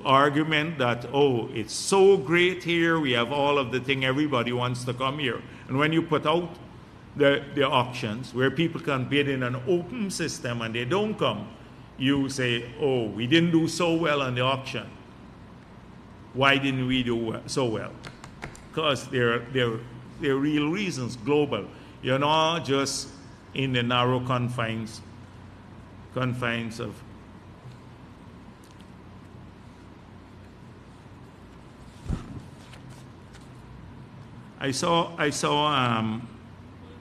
Argument that, oh, it's so great here, we have all of the thing, everybody wants to come here. And when you put out the auctions where people can bid in an open system and they don't come, you say, oh, we didn't do so well on the auction. Why didn't we do so well? Because there are real reasons, global. You're not just in the narrow confines of I saw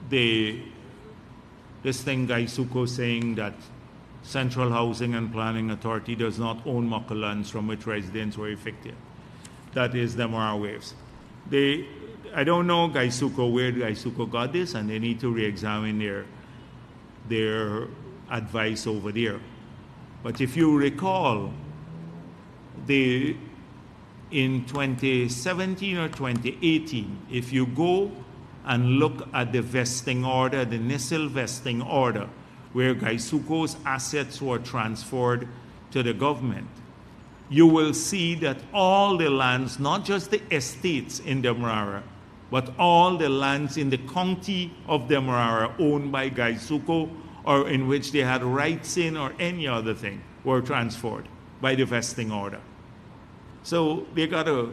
this thing Guy Suko saying that Central Housing and Planning Authority does not own Muckalands from which residents were evicted. That is Demerara Waves. I don't know Guy Suko, where Guy Suko got this, and they need to re-examine their advice over there. But if you recall, in 2017 or 2018, if you go and look at the vesting order, the NISIL vesting order, where Guy Suko's assets were transferred to the government, you will see that all the lands, not just the estates in Demerara, but all the lands in the county of Demerara owned by Guy Suko or in which they had rights in or any other thing were transferred by the vesting order. So they gotta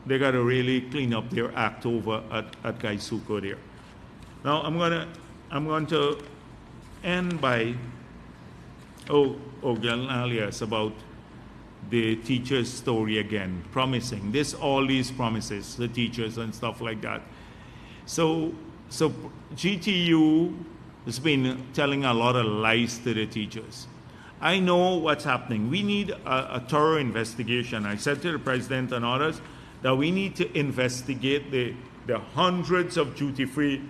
really clean up their act over at Guy Suko there. Now I'm going to end by Galen alias about the teacher's story again, promising all these promises, the teachers and stuff like that. So GTU has been telling a lot of lies to the teachers. I know what's happening. We need a thorough investigation. I said to the president and others that we need to investigate the hundreds of duty-free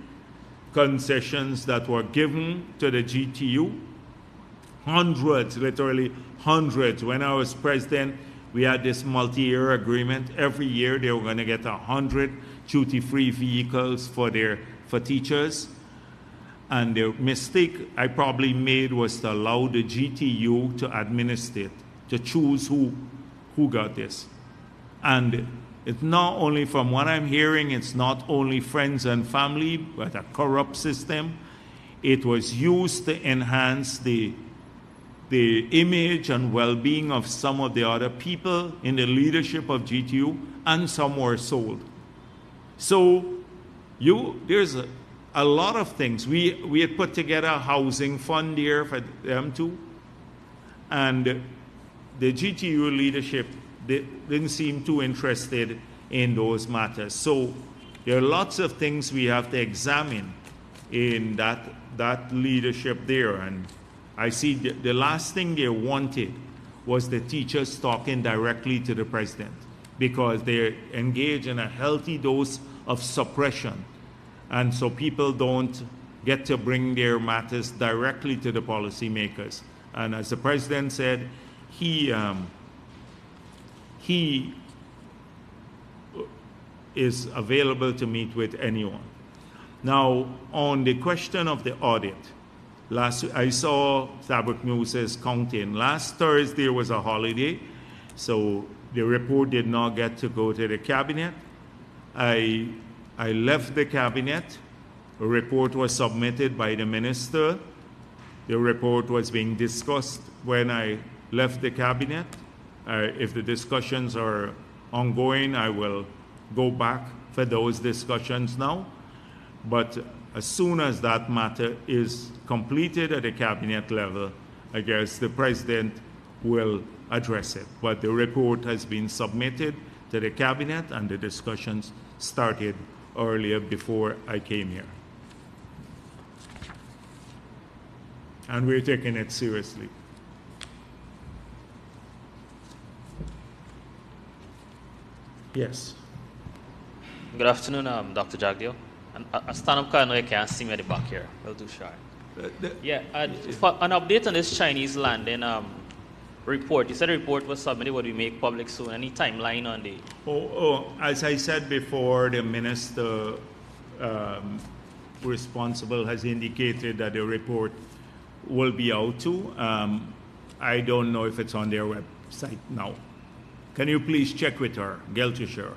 concessions that were given to the GTU. Hundreds, literally hundreds. When I was president, we had this multi-year agreement. Every year they were going to get 100 duty-free vehicles for teachers. And the mistake I probably made was to allow the GTU to administer it, to choose who got this. And it's not only, from what I'm hearing, it's not only friends and family, but a corrupt system. It was used to enhance the image and well-being of some of the other people in the leadership of GTU, and some were sold. So there's a lot of things. We had put together a housing fund here for them too, and the GTU leadership didn't seem too interested in those matters. So there are lots of things we have to examine in that leadership there. And I see the last thing they wanted was the teachers talking directly to the president, because they engage in a healthy dose of suppression And so people don't get to bring their matters directly to the policymakers. And as the president said, he is available to meet with anyone. Now, on the question of the audit, I saw Tabuk News is counting. Last Thursday was a holiday, so the report did not get to go to the cabinet. I left the cabinet. A report was submitted by the minister. The report was being discussed when I left the cabinet. If the discussions are ongoing, I will go back for those discussions now. But as soon as that matter is completed at the cabinet level, I guess the president will address it. But the report has been submitted to the cabinet and the discussions started earlier before I came here. And we're taking it seriously. Yes. Good afternoon, Dr. Jagdeo. And I stand up because I know you can't see me at the back here. We'll do short. For an update on this Chinese landing report. You said the report was submitted. Will be made public soon? Any timeline on the? As I said before, the minister responsible has indicated that the report will be out too. I don't know if it's on their website now. Can you please check with her, Geltisher?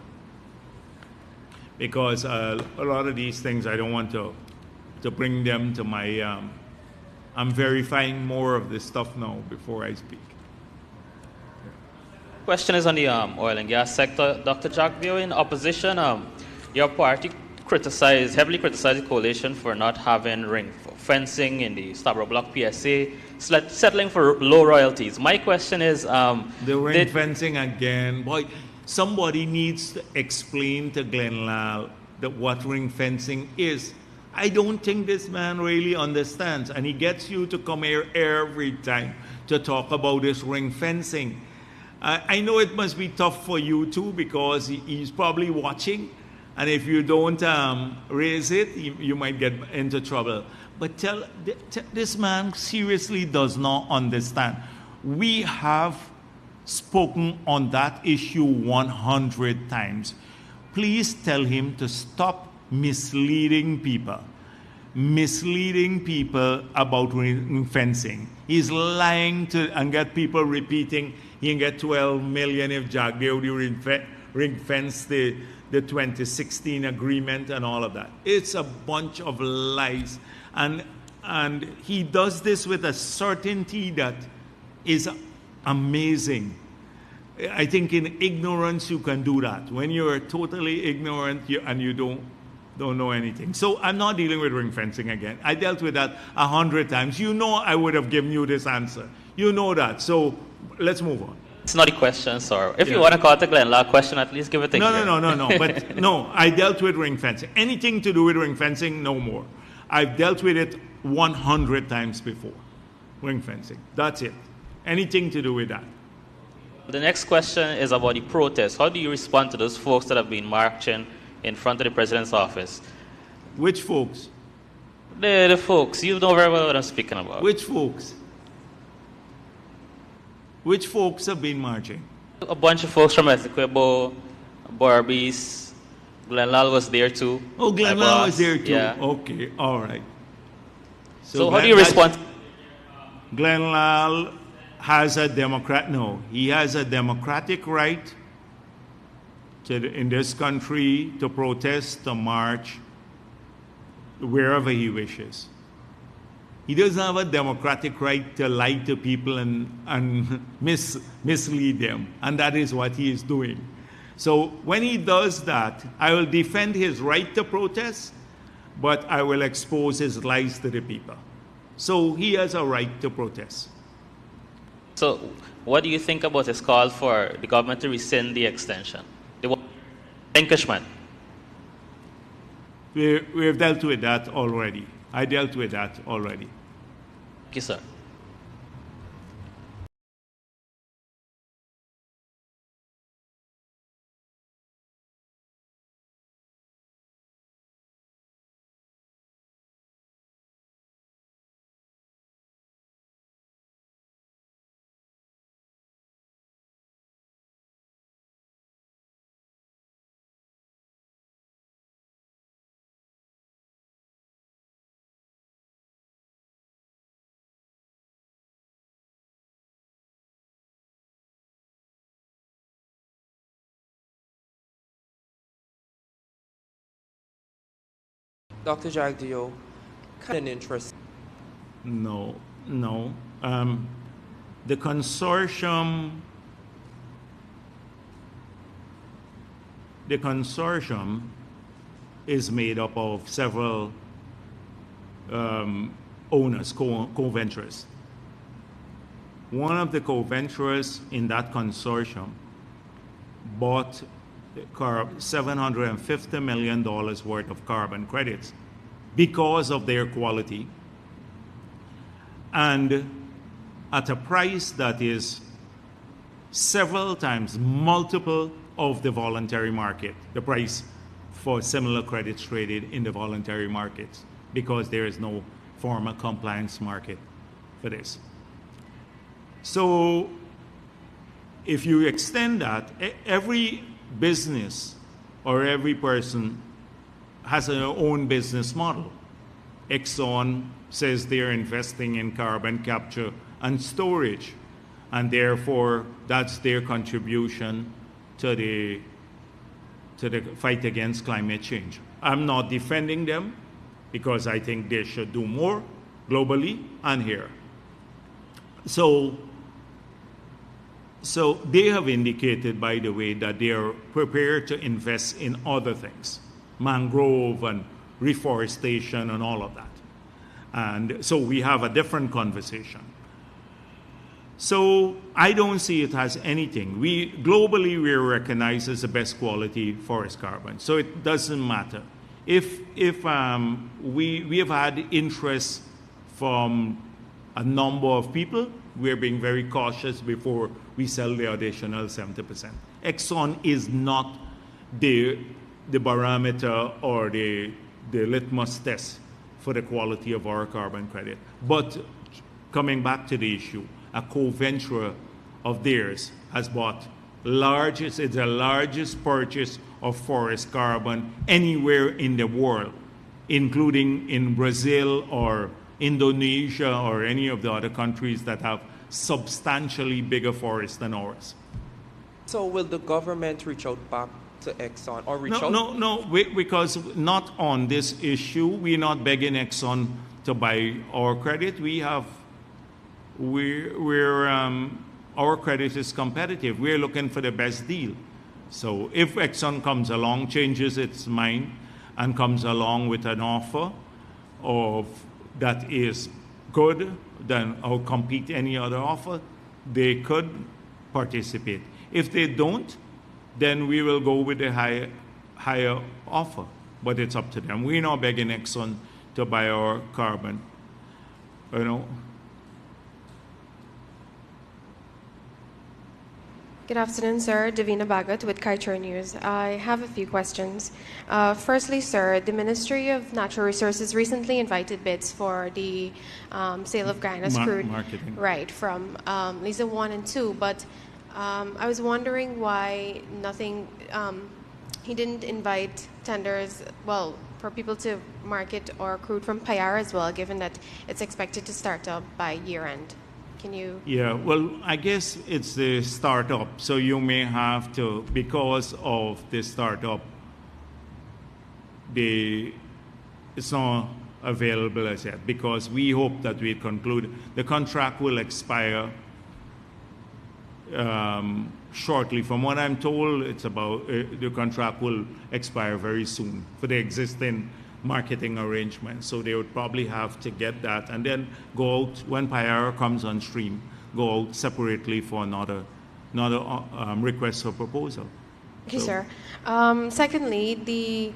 Because a lot of these things I don't want to bring them to my. I'm verifying more of this stuff now before I speak. Question is on the oil and gas sector. Dr. Jagdeo, in opposition, your party heavily criticized the coalition for not having ring fencing in the Scarborough Block PSA, settling for low royalties. My question is... the ring fencing again. Boy, somebody needs to explain to Glenn Lal what ring fencing is. I don't think this man really understands, and he gets you to come here every time to talk about this ring fencing. I know it must be tough for you too, because he's probably watching, and if you don't raise it, you might get into trouble. But this man seriously does not understand. We have spoken on that issue 100 times. Please tell him to stop misleading people about ring fencing. He's lying and get people repeating he can get 12 million if Jagdeo ring fence the 2016 agreement and all of that. It's a bunch of lies. And he does this with a certainty that is amazing. I think in ignorance you can do that. When you're totally ignorant and you don't know anything. So I'm not dealing with ring fencing again. I dealt with that 100 times. You know I would have given you this answer. You know that. So let's move on. It's not a question, sir. If you want to call it a Glenn Lal question, at least give it a No. But no, I dealt with ring fencing. Anything to do with ring fencing, no more. I've dealt with it 100 times before. Ring fencing. That's it. Anything to do with that. The next question is about the protests. How do you respond to those folks that have been marching in front of the president's office? Which folks? The folks. You know very well what I'm speaking about. Which folks? Which folks have been marching? A bunch of folks from Essequibo, Barbies. Glenn Lal was there too. Oh, Glenn Lal was there too. Yeah. Okay, all right. So how do you respond? Glenn Lal has a he has a democratic right in this country to protest, to march, wherever he wishes. He doesn't have a democratic right to lie to people and mislead them, and that is what he is doing. So when he does that, I will defend his right to protest, but I will expose his lies to the people. So he has a right to protest. So what do you think about his call for the government to rescind the extension? The relinquishment? We've dealt with that already. I dealt with that already. Thank you, sir. Dr. Jagdeo, kind of interest. No, no. The consortium is made up of several owners, co-venturers. One of the co-venturers in that consortium bought $750 million worth of carbon credits because of their quality and at a price that is several times multiple of the voluntary market, the price for similar credits traded in the voluntary markets, because there is no formal compliance market for this. So if you extend that, every business or every person has their own business model. Exxon says they're investing in carbon capture and storage, and therefore that's their contribution to the fight against climate change. I'm not defending them because I think they should do more globally and here. So they have indicated, by the way, that they are prepared to invest in other things, mangrove and reforestation and all of that. And so we have a different conversation. So I don't see it as anything. Globally, we're recognized as the best quality forest carbon. So it doesn't matter. If we have had interest from a number of people, we're being very cautious before we sell the additional 70%. Exxon is not the barometer or the litmus test for the quality of our carbon credit. But coming back to the issue, a co-venturer of theirs has bought it's the largest purchase of forest carbon anywhere in the world, including in Brazil or Indonesia or any of the other countries that have substantially bigger forests than ours. So will the government reach out back to Exxon or reach out? No, because not on this issue. We're not begging Exxon to buy our credit. Our credit is competitive. We're looking for the best deal. So if Exxon comes along, changes its mind, and comes along with an offer that is good, then or compete any other offer, they could participate. If they don't, then we will go with the higher offer. But it's up to them. We're not begging Exxon to buy our carbon. Good afternoon, sir. Davina Bagat with Kaitor News. I have a few questions. Firstly, sir, the Ministry of Natural Resources recently invited bids for the sale of Guyanese crude, marketing. Right, from Liza 1 and 2. But I was wondering why he didn't invite tenders, for people to market our crude from Payara as well, given that it's expected to start up by year-end. Can you? Yeah, well, I guess it's the startup, so you may have to, because of the startup, it's not available as yet, because we hope that we conclude. The contract will expire shortly. From what I'm told, it's about the contract will expire very soon for the existing marketing arrangement. So they would probably have to get that and then go out when Payara comes on stream, go out separately for another request for proposal. Okay, sir. Secondly,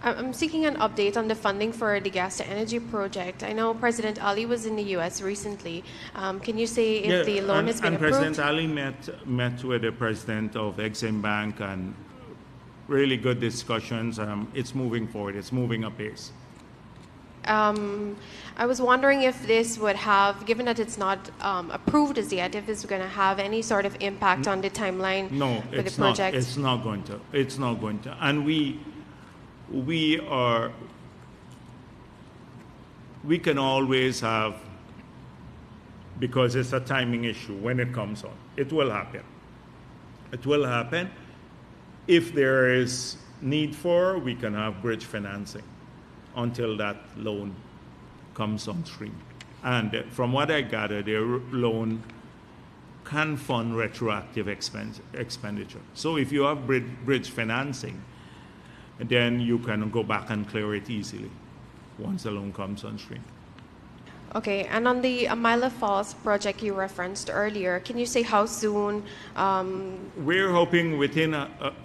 I'm seeking an update on the funding for the gas to energy project. I know President Ali was in the U.S. recently. Can you say if the loan has been approved? President Ali met with the president of Exim Bank and really good discussions. It's moving forward. It's moving apace. I was wondering if this would have, given that it's not approved as yet, if it's going to have any sort of impact on the timeline for the project? No, it's not going to. It's not going to. And we can always have, because it's a timing issue when it comes on. It will happen. It will happen. If there is need for, we can have bridge financing. until that loan comes on stream. And from what I gather, their loan can fund retroactive expenditure. So if you have bridge financing, then you can go back and clear it easily once the loan comes on stream. Okay, and on the Amila Falls project you referenced earlier, can you say how soon? We're hoping within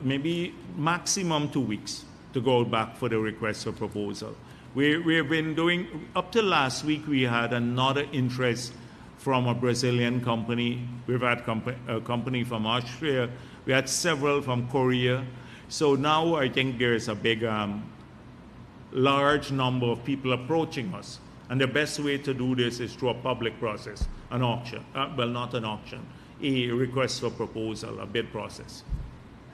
maybe maximum 2 weeks to go back for the request for proposal. We've been doing, up to last week, we had another interest from a Brazilian company. We've had a company from Austria. We had several from Korea. So now I think there's a big, large number of people approaching us. And the best way to do this is through a public process, an auction. Well, not an auction, a request for proposal, a bid process.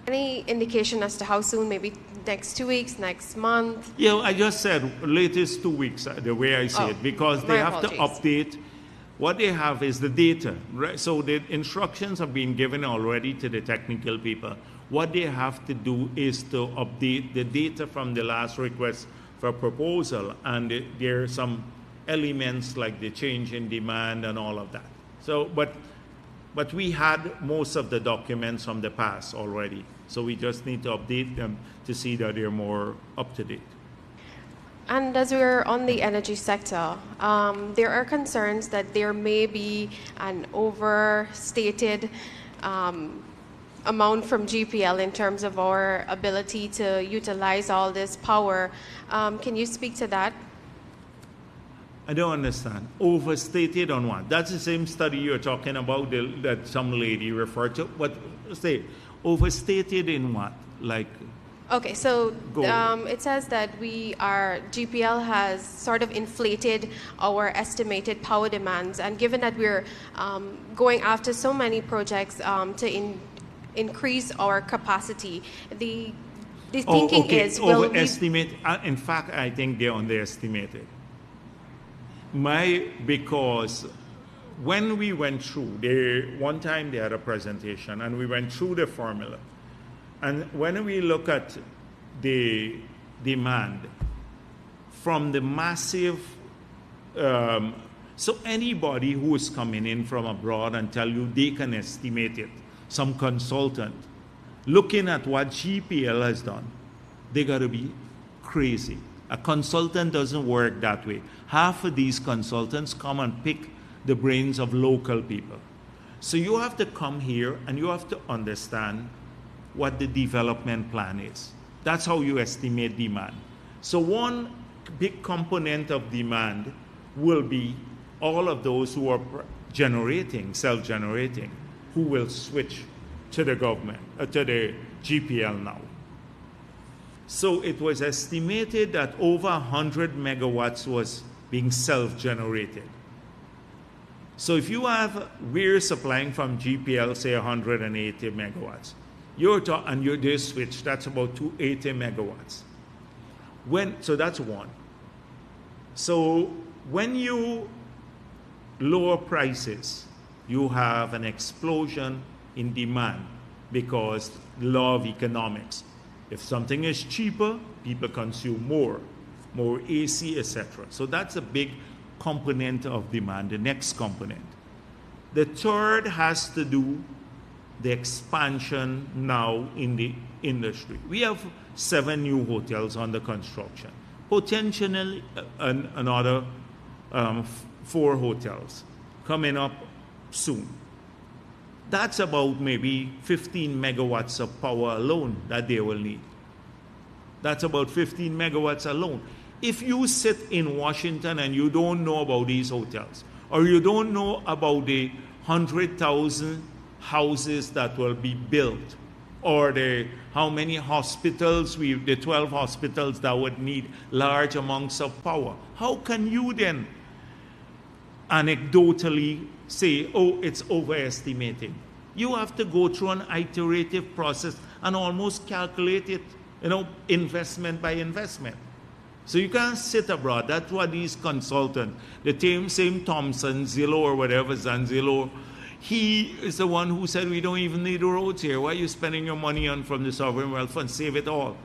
Any indication as to how soon? Maybe next 2 weeks, next month? Yeah, I just said latest 2 weeks, the way I see it, because they have to update. What they have is the data, right? So the instructions have been given already to the technical people. What they have to do is to update the data from the last request for proposal, and there are some elements like the change in demand and all of that. So, but we had most of the documents from the past already, so we just need to update them to see that they're more up to date. And as we're on the energy sector, there are concerns that there may be an overstated amount from GPL in terms of our ability to utilize all this power. Can you speak to that? I don't understand. Overstated on what? That's the same study you're talking about that some lady referred to. What say? Overstated in what? Like? Okay, so it says that GPL has sort of inflated our estimated power demands, and given that we're going after so many projects to increase our capacity, the thinking is overestimate. In fact, I think they underestimated. Because when we went through, one time they had a presentation and we went through the formula. And when we look at the demand from the massive, so anybody who is coming in from abroad and tell you they can estimate it, some consultant, looking at what GPL has done, they got to be crazy. A consultant doesn't work that way. Half of these consultants come and pick the brains of local people. So you have to come here and you have to understand what the development plan is. That's how you estimate demand. So one big component of demand will be all of those who are generating, self-generating, who will switch to the government, to the GPL now. So it was estimated that over 100 megawatts was being self-generated. So if you have, we're supplying from GPL, say 180 megawatts, they switch, that's about 280 megawatts. So that's one. So when you lower prices, you have an explosion in demand because the law of economics. If something is cheaper, people consume more AC, etc. So that's a big component of demand, the next component. The third has to do the expansion now in the industry. We have 7 new hotels under construction, potentially another 4 hotels coming up soon. That's about maybe 15 megawatts of power alone that they will need. That's about 15 megawatts alone. If you sit in Washington and you don't know about these hotels, or you don't know about the 100,000 houses that will be built, or how many hospitals, the 12 hospitals that would need large amounts of power, how can you then anecdotally say, oh, it's overestimating? You have to go through an iterative process and almost calculate it, investment by investment. So you can't sit abroad. That's what these consultants, the same Thomson, Zillow, or whatever, Zanzillow, he is the one who said we don't even need roads here. Why are you spending your money on from the sovereign wealth fund? Save it all.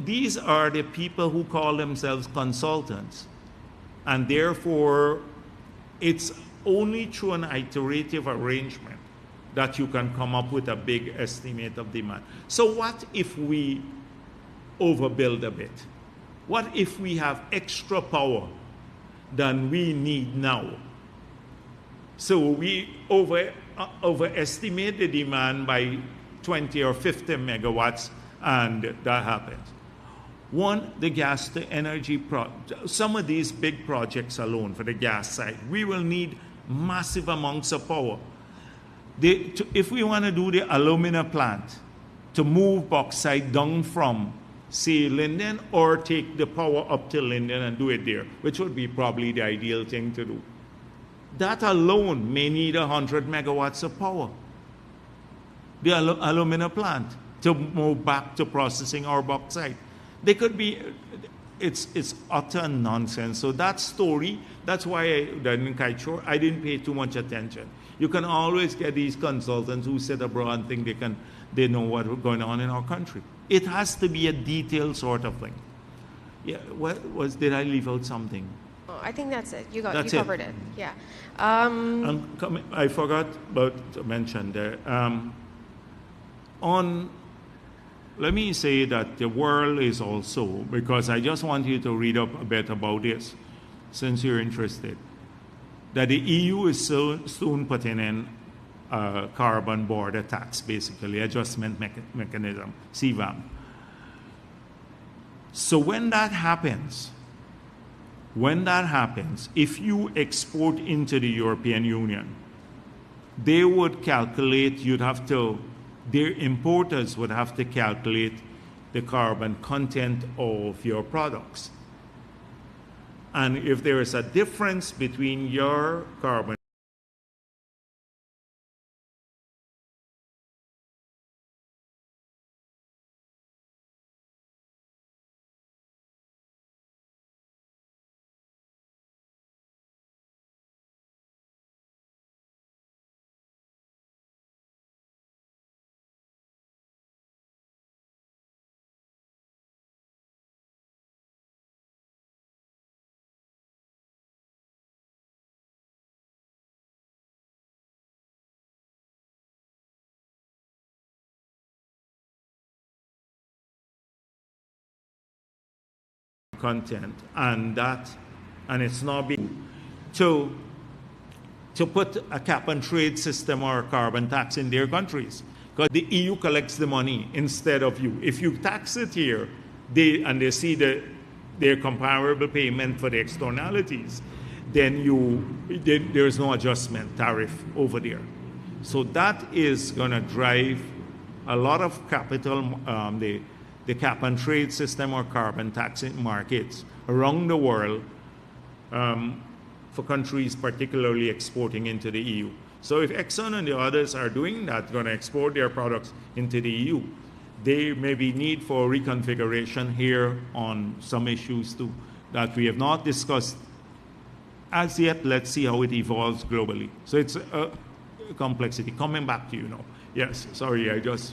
These are the people who call themselves consultants. And therefore, it's only through an iterative arrangement that you can come up with a big estimate of demand. So what if we overbuild a bit? What if we have extra power than we need now? So we overestimate the demand by 20 or 50 megawatts, and that happens. One, the gas to energy, some of these big projects alone for the gas side, we will need massive amounts of power. If we want to do the alumina plant, to move bauxite down from, say, Linden, or take the power up to Linden and do it there, which would be probably the ideal thing to do. That alone may need 100 megawatts of power. The alumina plant, to move back to processing our bauxite. They could be, it's utter nonsense. So that story, that's why I didn't pay too much attention. You can always get these consultants who sit abroad and think they know what's going on in our country. It has to be a detailed sort of thing. Yeah, did I leave out something? Oh, I think that's it. You covered it. Yeah. I forgot to mention there. Let me say that the world is also, because I just want you to read up a bit about this, since you're interested, that the EU is soon putting in a carbon border tax, basically, adjustment mechanism, CVAM. So when that happens, if you export into the European Union, they would calculate, their importers would have to calculate the carbon content of your products. And if there is a difference between your carbon content, and it's not being to put a cap and trade system or a carbon tax in their countries, because the EU collects the money instead of you. If you tax it here, they see their comparable payment for the externalities, then there's no adjustment tariff over there. So that is going to drive a lot of capital. The cap and trade system or carbon tax markets around the world for countries particularly exporting into the EU. So if Exxon and the others are doing that, going to export their products into the EU, they may be need for reconfiguration here on some issues too that we have not discussed as yet. Let's see how it evolves globally. So it's a complexity. Coming back to you now. Yes, sorry, I just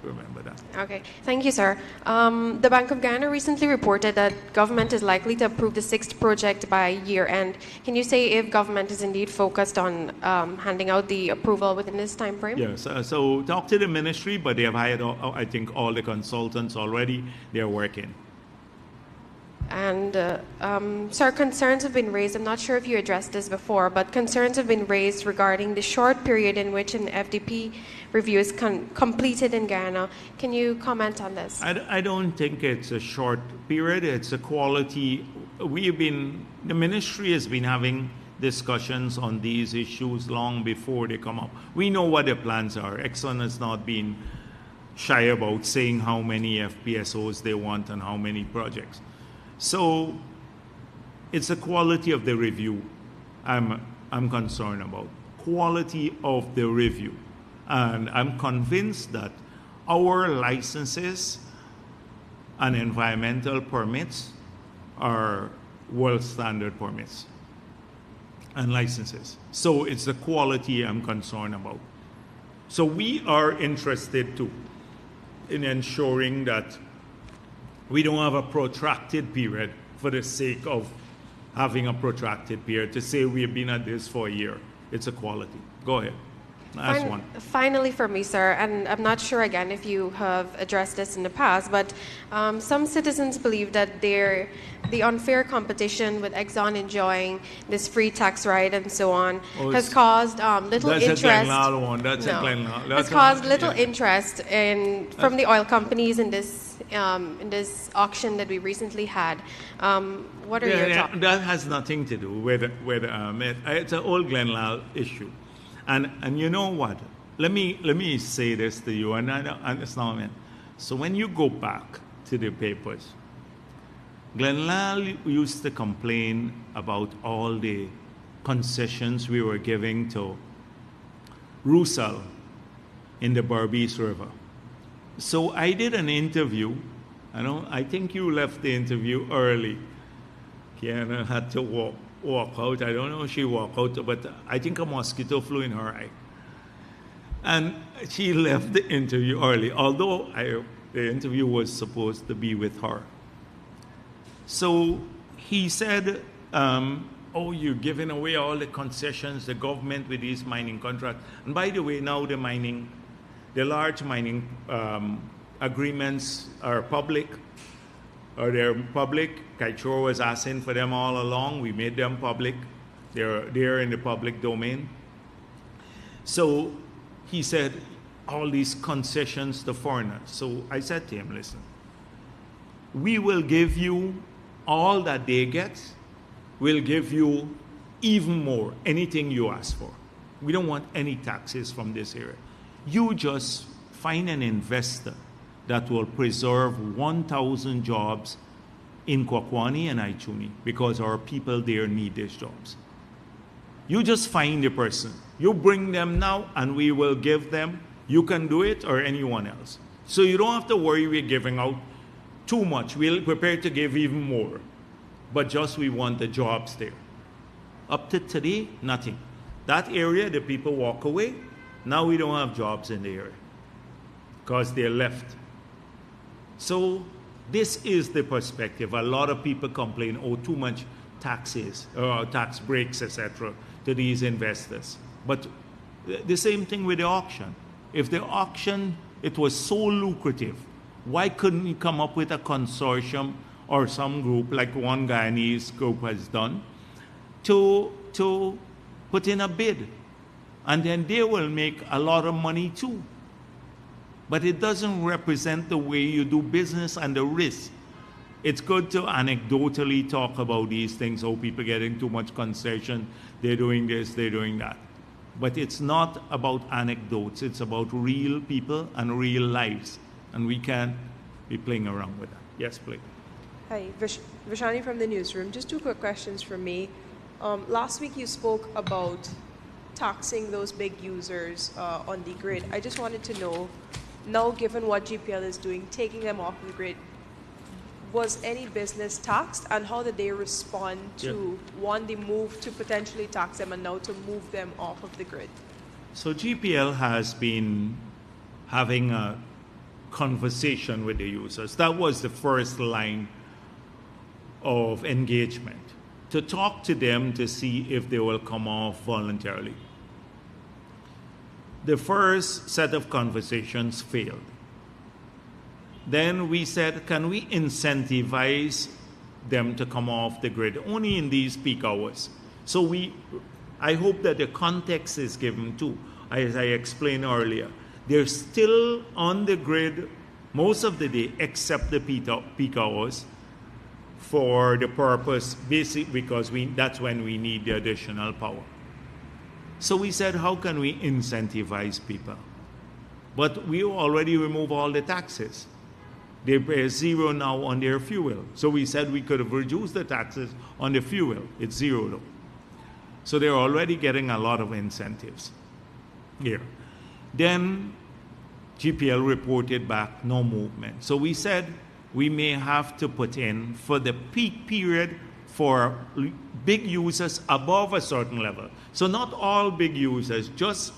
remember that. Okay, thank you, sir. The Bank of Ghana recently reported that government is likely to approve the 6th project by year end. Can you say if government is indeed focused on handing out the approval within this time frame? Yes, so talk to the ministry, but they have hired, I think, all the consultants already. They're working. And, sir, concerns have been raised. I'm not sure if you addressed this before, but concerns have been raised regarding the short period in which an FDP review is completed in Ghana. Can you comment on this? I don't think it's a short period. It's a quality. The ministry has been having discussions on these issues long before they come up. We know what their plans are. Exxon has not been shy about saying how many FPSOs they want and how many projects. So it's the quality of the review I'm concerned about. Quality of the review. And I'm convinced that our licenses and environmental permits are world standard permits and licenses. So it's the quality I'm concerned about. So we are interested too in ensuring that we don't have a protracted period for the sake of having a protracted period to say we've been at this for a year. It's a quality. Go ahead. Last one. Finally for me, sir, and I'm not sure again if you have addressed this in the past, but some citizens believe that the unfair competition with Exxon enjoying this free tax right and so on has caused little interest. That's a Glenlaw one. That's a Glenlaw. Has caused little interest from the oil companies in this auction that we recently had. What are your thoughts? That has nothing to do with it's an old Glenlaw issue. And you know what? Let me say this to you, and it's not meant. So when you go back to the papers, Glenlaw used to complain about all the concessions we were giving to Rusal in the Berbice River. So I did an interview. I think you left the interview early. Kiana had to walk out. I don't know if she walked out, but I think a mosquito flew in her eye. And she left the interview early, although the interview was supposed to be with her. So he said, you're giving away all the concessions, the government with these mining contracts. And by the way, now the large mining agreements are public. They're public. Kaichor was asking for them all along. We made them public. They're in the public domain. So he said, all these concessions to foreigners. So I said to him, listen, we will give you all that they get. We'll give you even more, anything you ask for. We don't want any taxes from this area. You just find an investor that will preserve 1,000 jobs in Kwakwani and Aichuni because our people there need these jobs. You just find the person. You bring them now and we will give them. You can do it or anyone else. So you don't have to worry we're giving out too much. We're prepared to give even more. But just we want the jobs there. Up to today, nothing. That area, the people walk away. Now we don't have jobs in the area because they're left. So this is the perspective. A lot of people complain, too much taxes, tax breaks, etc., to these investors. But the same thing with the auction. If the auction, it was so lucrative, why couldn't you come up with a consortium or some group, like one Guyanese group has done, to put in a bid? And then they will make a lot of money too. But it doesn't represent the way you do business and the risk. It's good to anecdotally talk about these things, how people getting too much concession, they're doing this, they're doing that. But it's not about anecdotes, it's about real people and real lives. And we can't be playing around with that. Yes, please. Hi, Vishani from the newsroom. Just two quick questions from me. Last week you spoke about taxing those big users on the grid. I just wanted to know, now given what GPL is doing, taking them off the grid, was any business taxed, and how did they respond to the move to potentially tax them and now to move them off of the grid? So GPL has been having a conversation with the users. That was the first line of engagement, to talk to them to see if they will come off voluntarily. The first set of conversations failed. Then we said, can we incentivize them to come off the grid only in these peak hours? So I hope that the context is given too. As I explained earlier, they're still on the grid most of the day except the peak hours for the purpose, basically because that's when we need the additional power. So we said, how can we incentivize people? But we already remove all the taxes. They pay zero now on their fuel. So we said we could have reduced the taxes on the fuel. It's zero though. So they're already getting a lot of incentives here. Then GPL reported back no movement. So we said we may have to put in for the peak period for big users above a certain level. So not all big users, just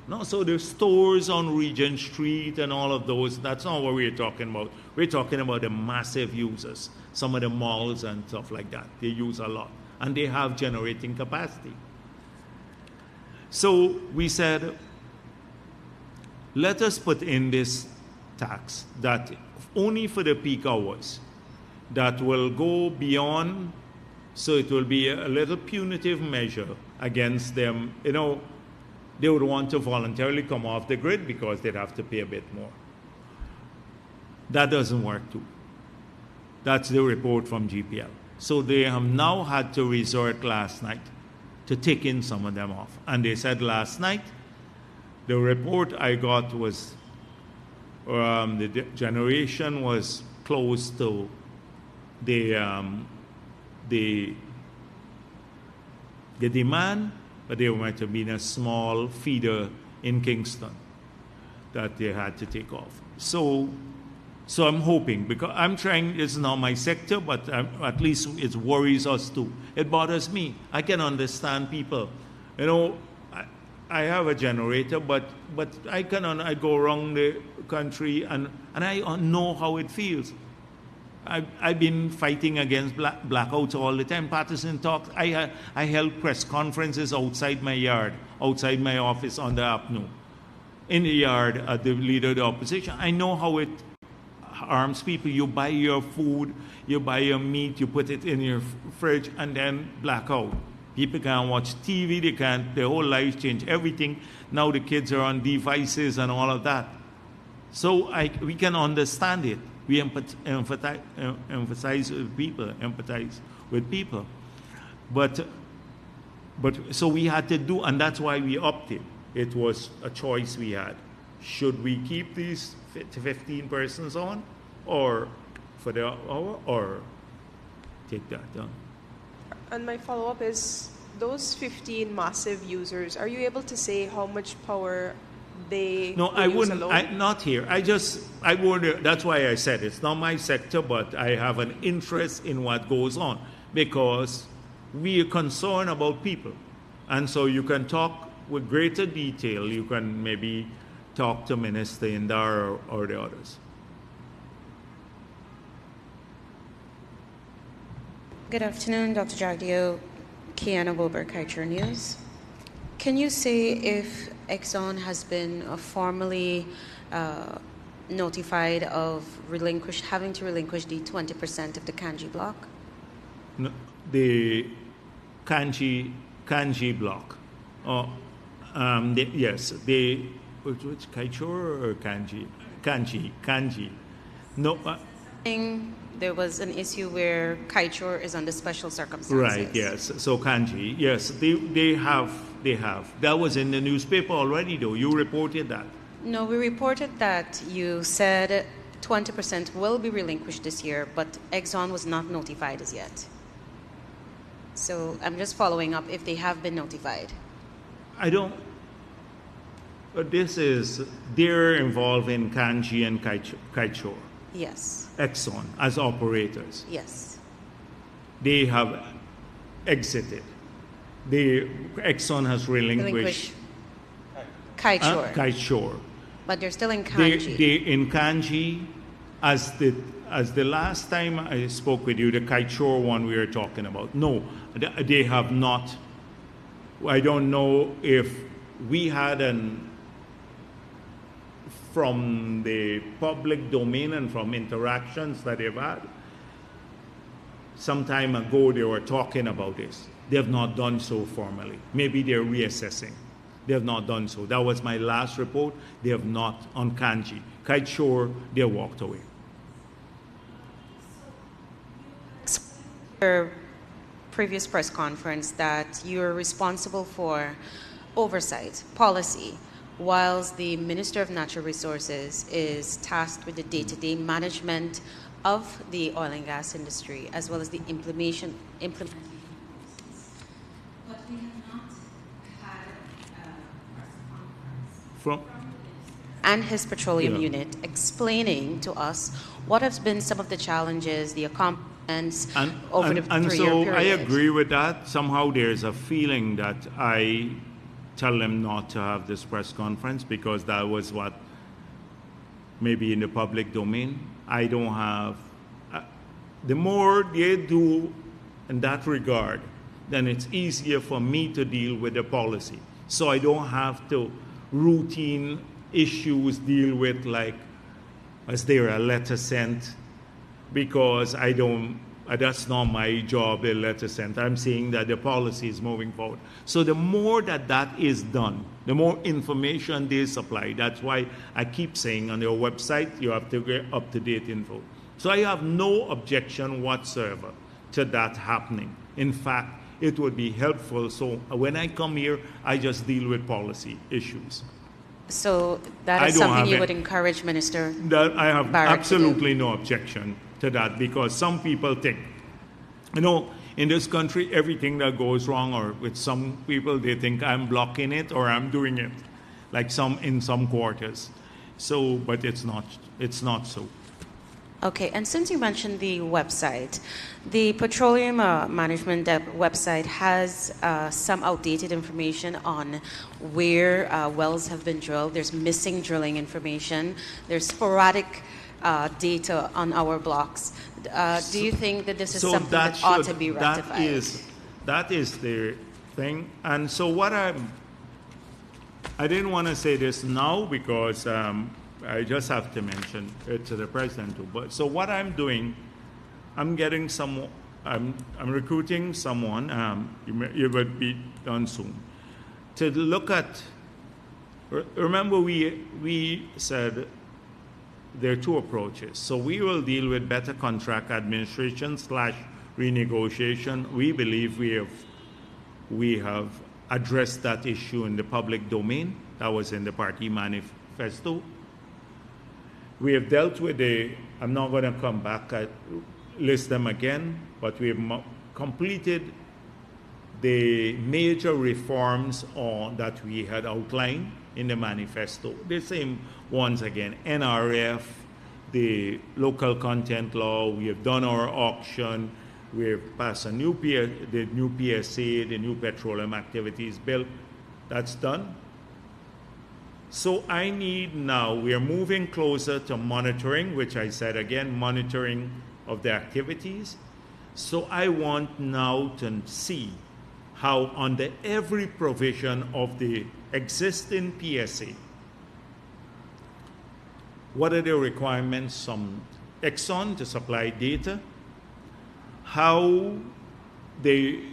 No, so the stores on Regent Street and all of those, that's not what we're talking about. We're talking about the massive users. Some of the malls and stuff like that, they use a lot. And they have generating capacity. So we said, let us put in this tax that only for the peak hours, that will go beyond, so it will be a little punitive measure against them. You know, they would want to voluntarily come off the grid because they'd have to pay a bit more. That doesn't work too. That's the report from GPL. So they have now had to resort last night to take in some of them off. And they said last night, the report I got was the generation was close to the demand, but there might have been a small feeder in Kingston that they had to take off. So I'm hoping, because I'm trying, it's not my sector, but at least it worries us too. It bothers me. I can understand people. You know, I have a generator, but I go around the country and I know how it feels. I've been fighting against blackouts all the time. Partisan talks. I held press conferences outside my yard, outside my office on the afternoon, in the yard at the leader of the opposition. I know how it harms people. You buy your food, you buy your meat, you put it in your fridge, and then blackout. People can't watch TV, they can't, their whole lives change, everything. Now the kids are on devices and all of that. So we can understand it. We empathize with people. But so we had to do, and that's why we opted. It was a choice we had. Should we keep these 15 persons on, or for the hour, or take that down? And my follow-up is, those 15 massive users, are you able to say how much power they No, I wouldn't. alone? Not here. I would. That's why I said it's not my sector, but I have an interest in what goes on, because we are concerned about people, and so you can talk with greater detail. You can maybe talk to Minister Indar or the others. Good afternoon, Dr. Jagdeo, Kiana Wilbur, Kaiser News. Can you say if Exxon has been formally notified of having to relinquish the 20% of the Kanji block? No, the Kanji block. Yes, which Kaichor or Kanji? Kanji. No. There was an issue where Kaichor is under special circumstances. Right, yes. So Kanji, yes, they have. That was in the newspaper already, though. You reported that. No, we reported that you said 20% will be relinquished this year, but Exxon was not notified as yet. So I'm just following up if they have been notified. I don't. They're involved in Kanji and Kaichor. Yes. Exxon as operators. Yes. They have exited. Exxon has relinquished Kaichor. Kaichor. But they're still in Kanji. They in Kanji, as the last time I spoke with you, the Kaichor one we were talking about. No, they have not. I don't know if we had from the public domain and from interactions that they've had. Some time ago they were talking about this. They have not done so formally. Maybe they're reassessing. They have not done so. That was my last report. They have not on Kanji. Kaichor, they walked away. Your previous press conference that you're responsible for oversight, policy, whilst the Minister of Natural Resources is tasked with the day-to-day management of the oil and gas industry, as well as the implementation. But we have not had a press conference and his petroleum unit explaining to us what has been some of the challenges, the accomplishments over the 3-year period. And so I agree with that. Somehow there's a feeling that I tell them not to have this press conference because that was what maybe in the public domain. I don't have, the more they do in that regard, then it's easier for me to deal with the policy. So I don't have to routine issues deal with, like, is there a letter sent? Because I don't, that's not my job, a letter sent. I'm saying that the policy is moving forward. So the more that that is done, the more information they supply. That's why I keep saying on your website, you have to get up-to-date info. So I have no objection whatsoever to that happening. In fact, it would be helpful. So when I come here, I just deal with policy issues. So that is something you would encourage Minister that I have Bharrat absolutely no objection to that, because some people think, you know, in this country, everything that goes wrong, or with some people, they think I'm blocking it or I'm doing it, like some in some quarters. So, but it's not so. Okay, and since you mentioned the website, the Petroleum Management website has some outdated information on where wells have been drilled. There's missing drilling information. There's sporadic data on our blocks. Do you think that this is something that ought to be rectified? That is the thing. And so what I didn't want to say this now because I just have to mention it to the president too. But so what I'm doing, I'm recruiting someone. It would be done soon to look at. Remember, we said there are two approaches. So we will deal with better contract administration / renegotiation. We believe we have addressed that issue in the public domain. That was in the party manifesto. We have dealt with I'm not going to come back and list them again, but we have completed the major reforms that we had outlined in the manifesto. The same ones again, NRF, the local content law, we have done our auction, we have passed the new PSA, the new petroleum activities bill. That's done. So I need now, we are moving closer to monitoring, which I said again, monitoring of the activities. So I want now to see how under every provision of the existing PSA, what are the requirements from Exxon to supply data, how they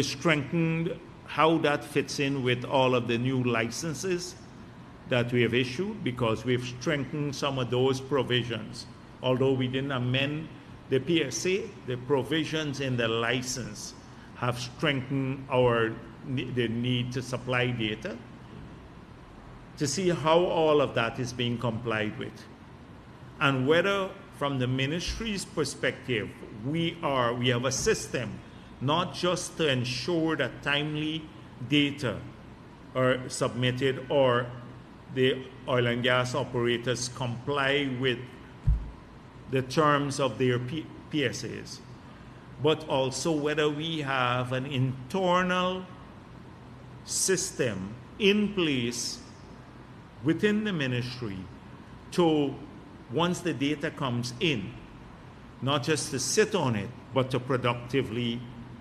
strengthened, how that fits in with all of the new licenses that we have issued, because we've strengthened some of those provisions. Although we didn't amend the PSA, the provisions in the license have strengthened the need to supply data, to see how all of that is being complied with. And whether from the ministry's perspective, we have a system, not just to ensure that timely data are submitted or the oil and gas operators comply with the terms of their PSAs, but also whether we have an internal system in place within the ministry to, once the data comes in, not just to sit on it, but to productively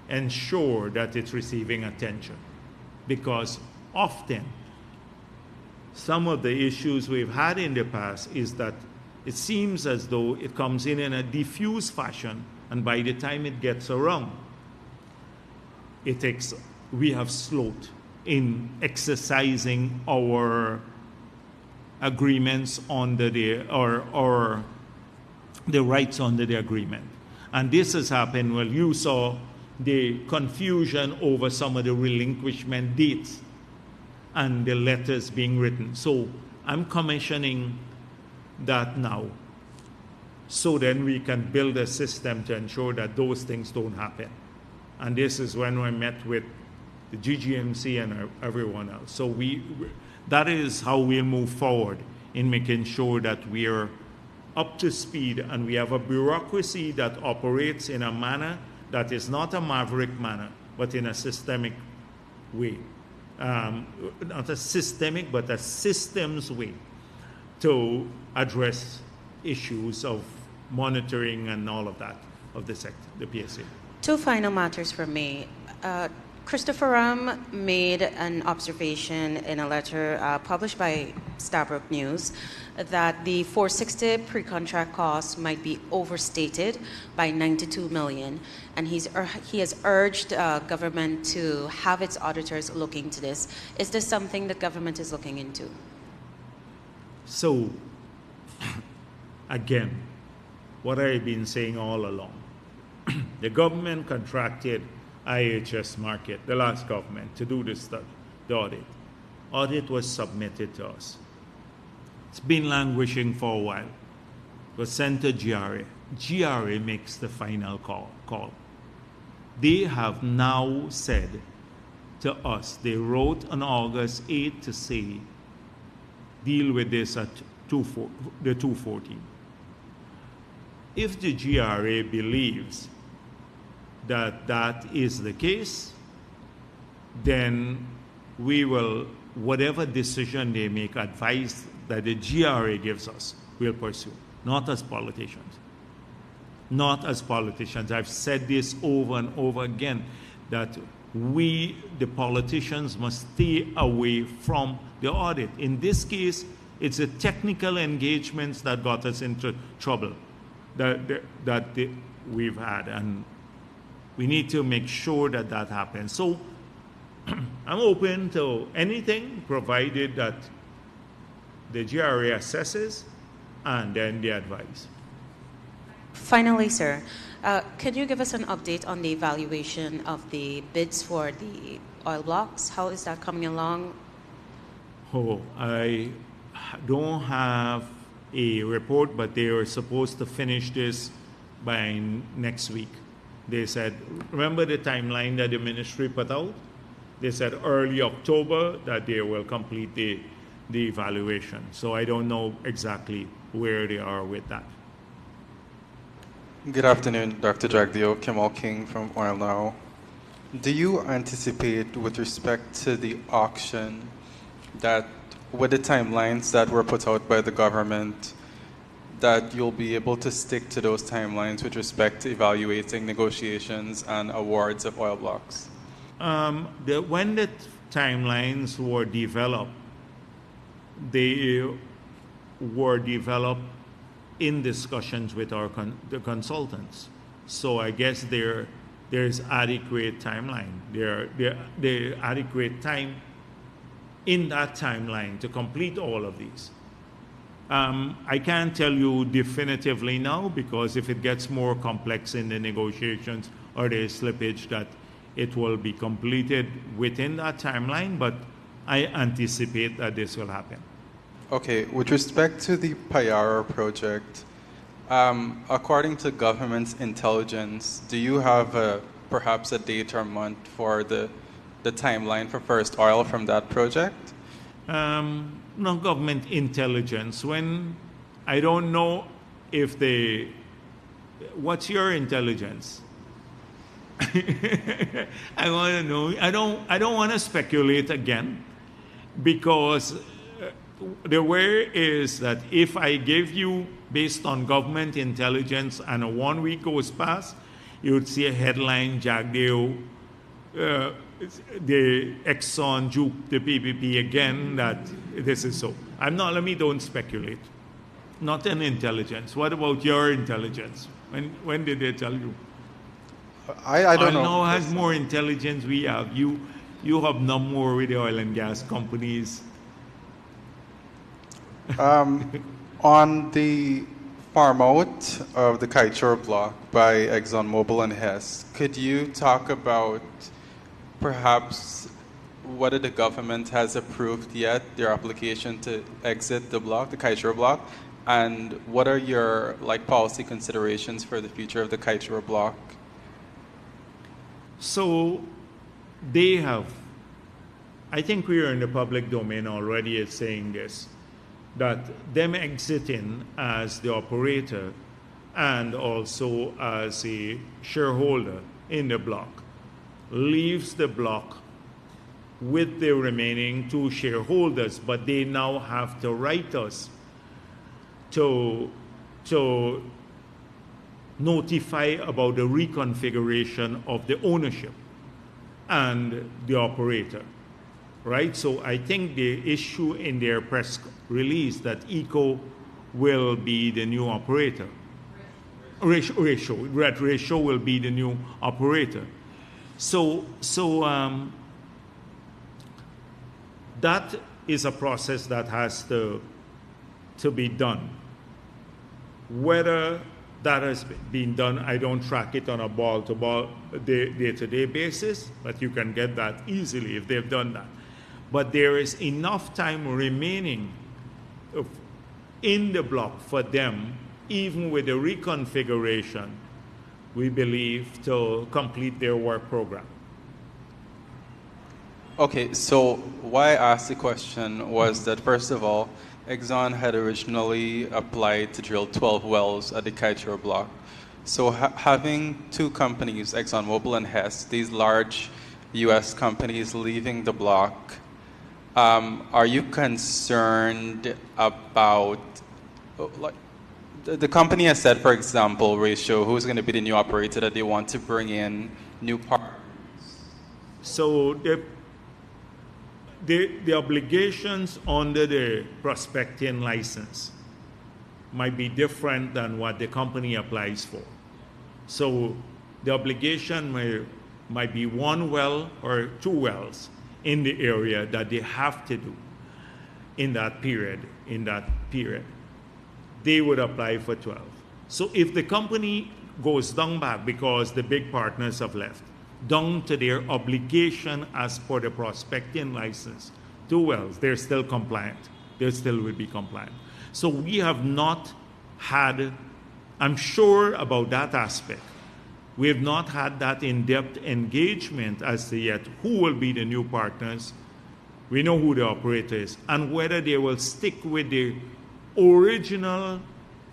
ensure that it's receiving attention. Because often, some of the issues we've had in the past is that it seems as though it comes in a diffuse fashion, and by the time it gets around, we have slowed in exercising our agreements under or the rights under the agreement. And this has happened, well, you saw the confusion over some of the relinquishment dates and the letters being written. So I'm commissioning that now, so then we can build a system to ensure that those things don't happen. And this is when we met with the GGMC and everyone else. So that is how we'll move forward in making sure that we are up to speed and we have a bureaucracy that operates in a manner that is not a maverick manner, but in a systemic way. not a systemic, but a systems way to address issues of monitoring and all of that of the sector, the PSA. Two final matters for me. Christopher Ram made an observation in a letter published by Stabrook News that the 460 pre-contract costs might be overstated by 92 million, and he has urged government to have its auditors look into this. Is this something the government is looking into? So, again, what I've been saying all along, the government contracted IHS Markit, the last government, to do this study, the audit. Audit was submitted to us. It's been languishing for a while. It was sent to GRA. GRA makes the final call. They have now said to us, they wrote on August 8 to say, deal with this at the 214. If the GRA believes that that is the case, then we will, whatever decision they make, advice that the GRA gives us, we'll pursue, not as politicians. Not as politicians. I've said this over and over again, that we, the politicians, must stay away from the audit. In this case, it's the technical engagements that got us into trouble that we've had, and we need to make sure that that happens. So I'm open to anything, provided that the GRA assesses and then they advise. Finally, sir, can you give us an update on the evaluation of the bids for the oil blocks? How is that coming along? Oh, I don't have a report, but they are supposed to finish this by next week. They said, remember the timeline that the ministry put out? They said early October that they will complete the evaluation. So I don't know exactly where they are with that. Good afternoon, Dr. Jagdeo. Kemal King from Oil Now. Do you anticipate, with respect to the auction, that with the timelines that were put out by the government, that you'll be able to stick to those timelines with respect to evaluating negotiations and awards of oil blocks? When the timelines were developed, they were developed in discussions with the consultants. So I guess there's adequate timeline. There adequate time in that timeline to complete all of these. I can't tell you definitively now, because if it gets more complex in the negotiations or there's slippage, that it will be completed within that timeline, but I anticipate that this will happen. Okay, with respect to the Payara project, according to government's intelligence, do you have perhaps a date or month for the timeline for first oil from that project? No government intelligence. When I don't know if they, what's your intelligence? I want to know. I don't want to speculate again, because the way is that if I give you based on government intelligence and 1 week goes past, you would see a headline, Jagdeo, the Exxon juke the PPP again, that this is so. Don't speculate. Not an intelligence. What about your intelligence? When did they tell you? I don't know. Oil Now has more intelligence we have. You have no more with the oil and gas companies. On the farm out of the Kaichor block by ExxonMobil and Hess, could you talk about perhaps whether the government has approved yet their application to exit the block, the Kaichor block, and what are your policy considerations for the future of the Kaichor block? So they have, I think we are in the public domain already as saying this, that them exiting as the operator and also as a shareholder in the block leaves the block with the remaining 2 shareholders, but they now have to write us to notify about the reconfiguration of the ownership and the operator, right? So I think the issue in their press release that ECO will be the new operator. Ratio will be the new operator. So that is a process that has to be done. Whether that has been done, I don't track it on a ball-to-ball, day-to-day basis, but you can get that easily if they've done that. But there is enough time remaining in the block for them, even with the reconfiguration, we believe, to complete their work program. Okay, so why I asked the question was that, first of all, Exxon had originally applied to drill 12 wells at the Kaieteur block. So having 2 companies, ExxonMobil and Hess, these large U.S. companies leaving the block, are you concerned about, like, the company has said, for example, Ratio, who's going to be the new operator, that they want to bring in new partners? So the obligations under the prospecting license might be different than what the company applies for. So the obligation might be 1 well or 2 wells in the area that they have to do in that period. They would apply for 12. So if the company goes down back because the big partners have left, down to their obligation as per the prospecting license, 2 wells, they're still compliant. They still will be compliant. So we have not had, I'm sure about that aspect, we have not had that in-depth engagement as to yet who will be the new partners. We know who the operator is, and whether they will stick with the original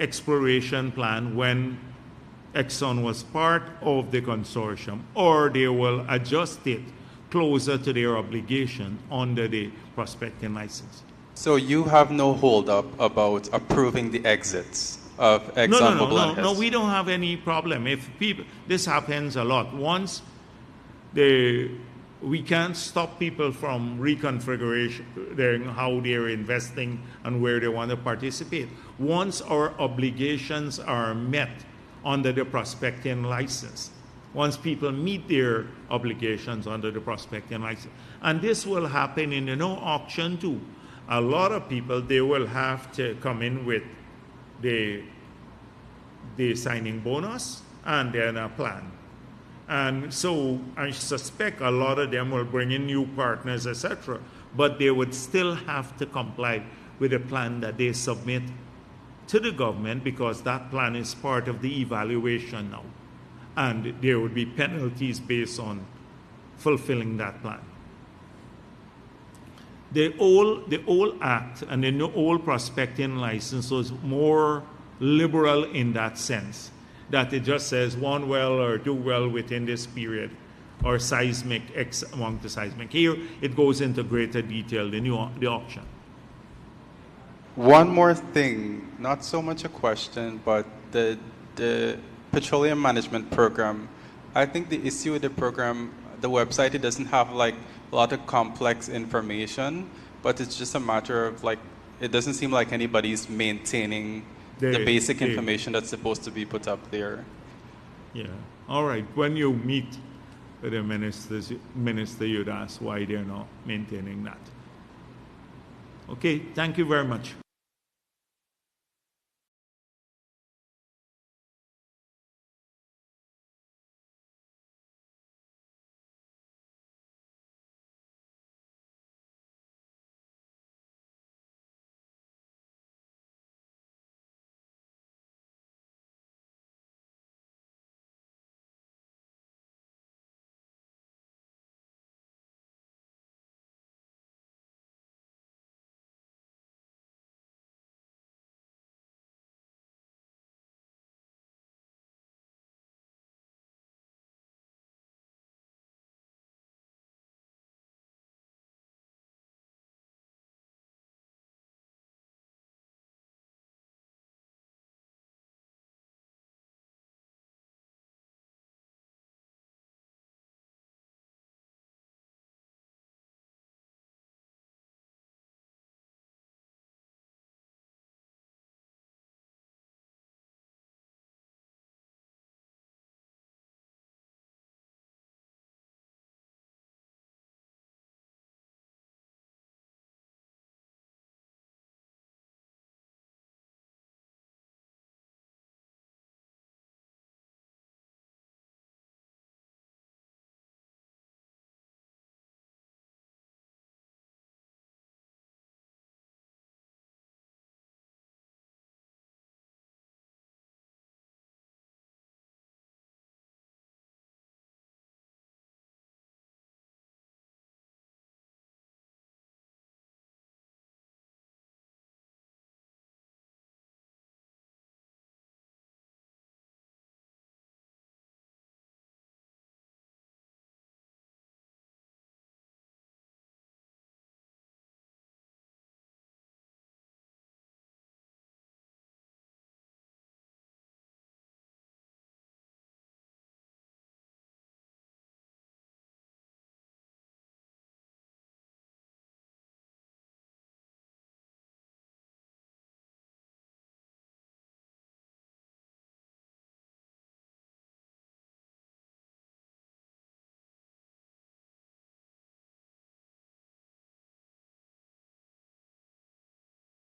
exploration plan when Exxon was part of the consortium, or they will adjust it closer to their obligation under the prospecting license. So you have no hold-up about approving the exits of ExxonMobil and Hess? No, we don't have any problem. If people, this happens a lot. Once we can't stop people from reconfiguration, how they're investing and where they want to participate. Once our obligations are met under the prospecting license, once people meet their obligations under the prospecting license, and this will happen in the no auction too. A lot of people, they will have to come in with the signing bonus and then a plan. And so I suspect a lot of them will bring in new partners, etc. But they would still have to comply with the plan that they submit to the government, because that plan is part of the evaluation now. And there would be penalties based on fulfilling that plan. The old act and the old prospecting license was more liberal in that sense, that it just says 1 well or 2 well within this period, or seismic X among the seismic. Here it goes into greater detail, the auction. One more thing, not so much a question, but the petroleum management program. I think the issue with the program, the website, it doesn't have like a lot of complex information, but it's just a matter of like, it doesn't seem like anybody's maintaining the basic information that's supposed to be put up there. Yeah. All right. When you meet with the minister, you'd ask why they're not maintaining that. Okay. Thank you very much.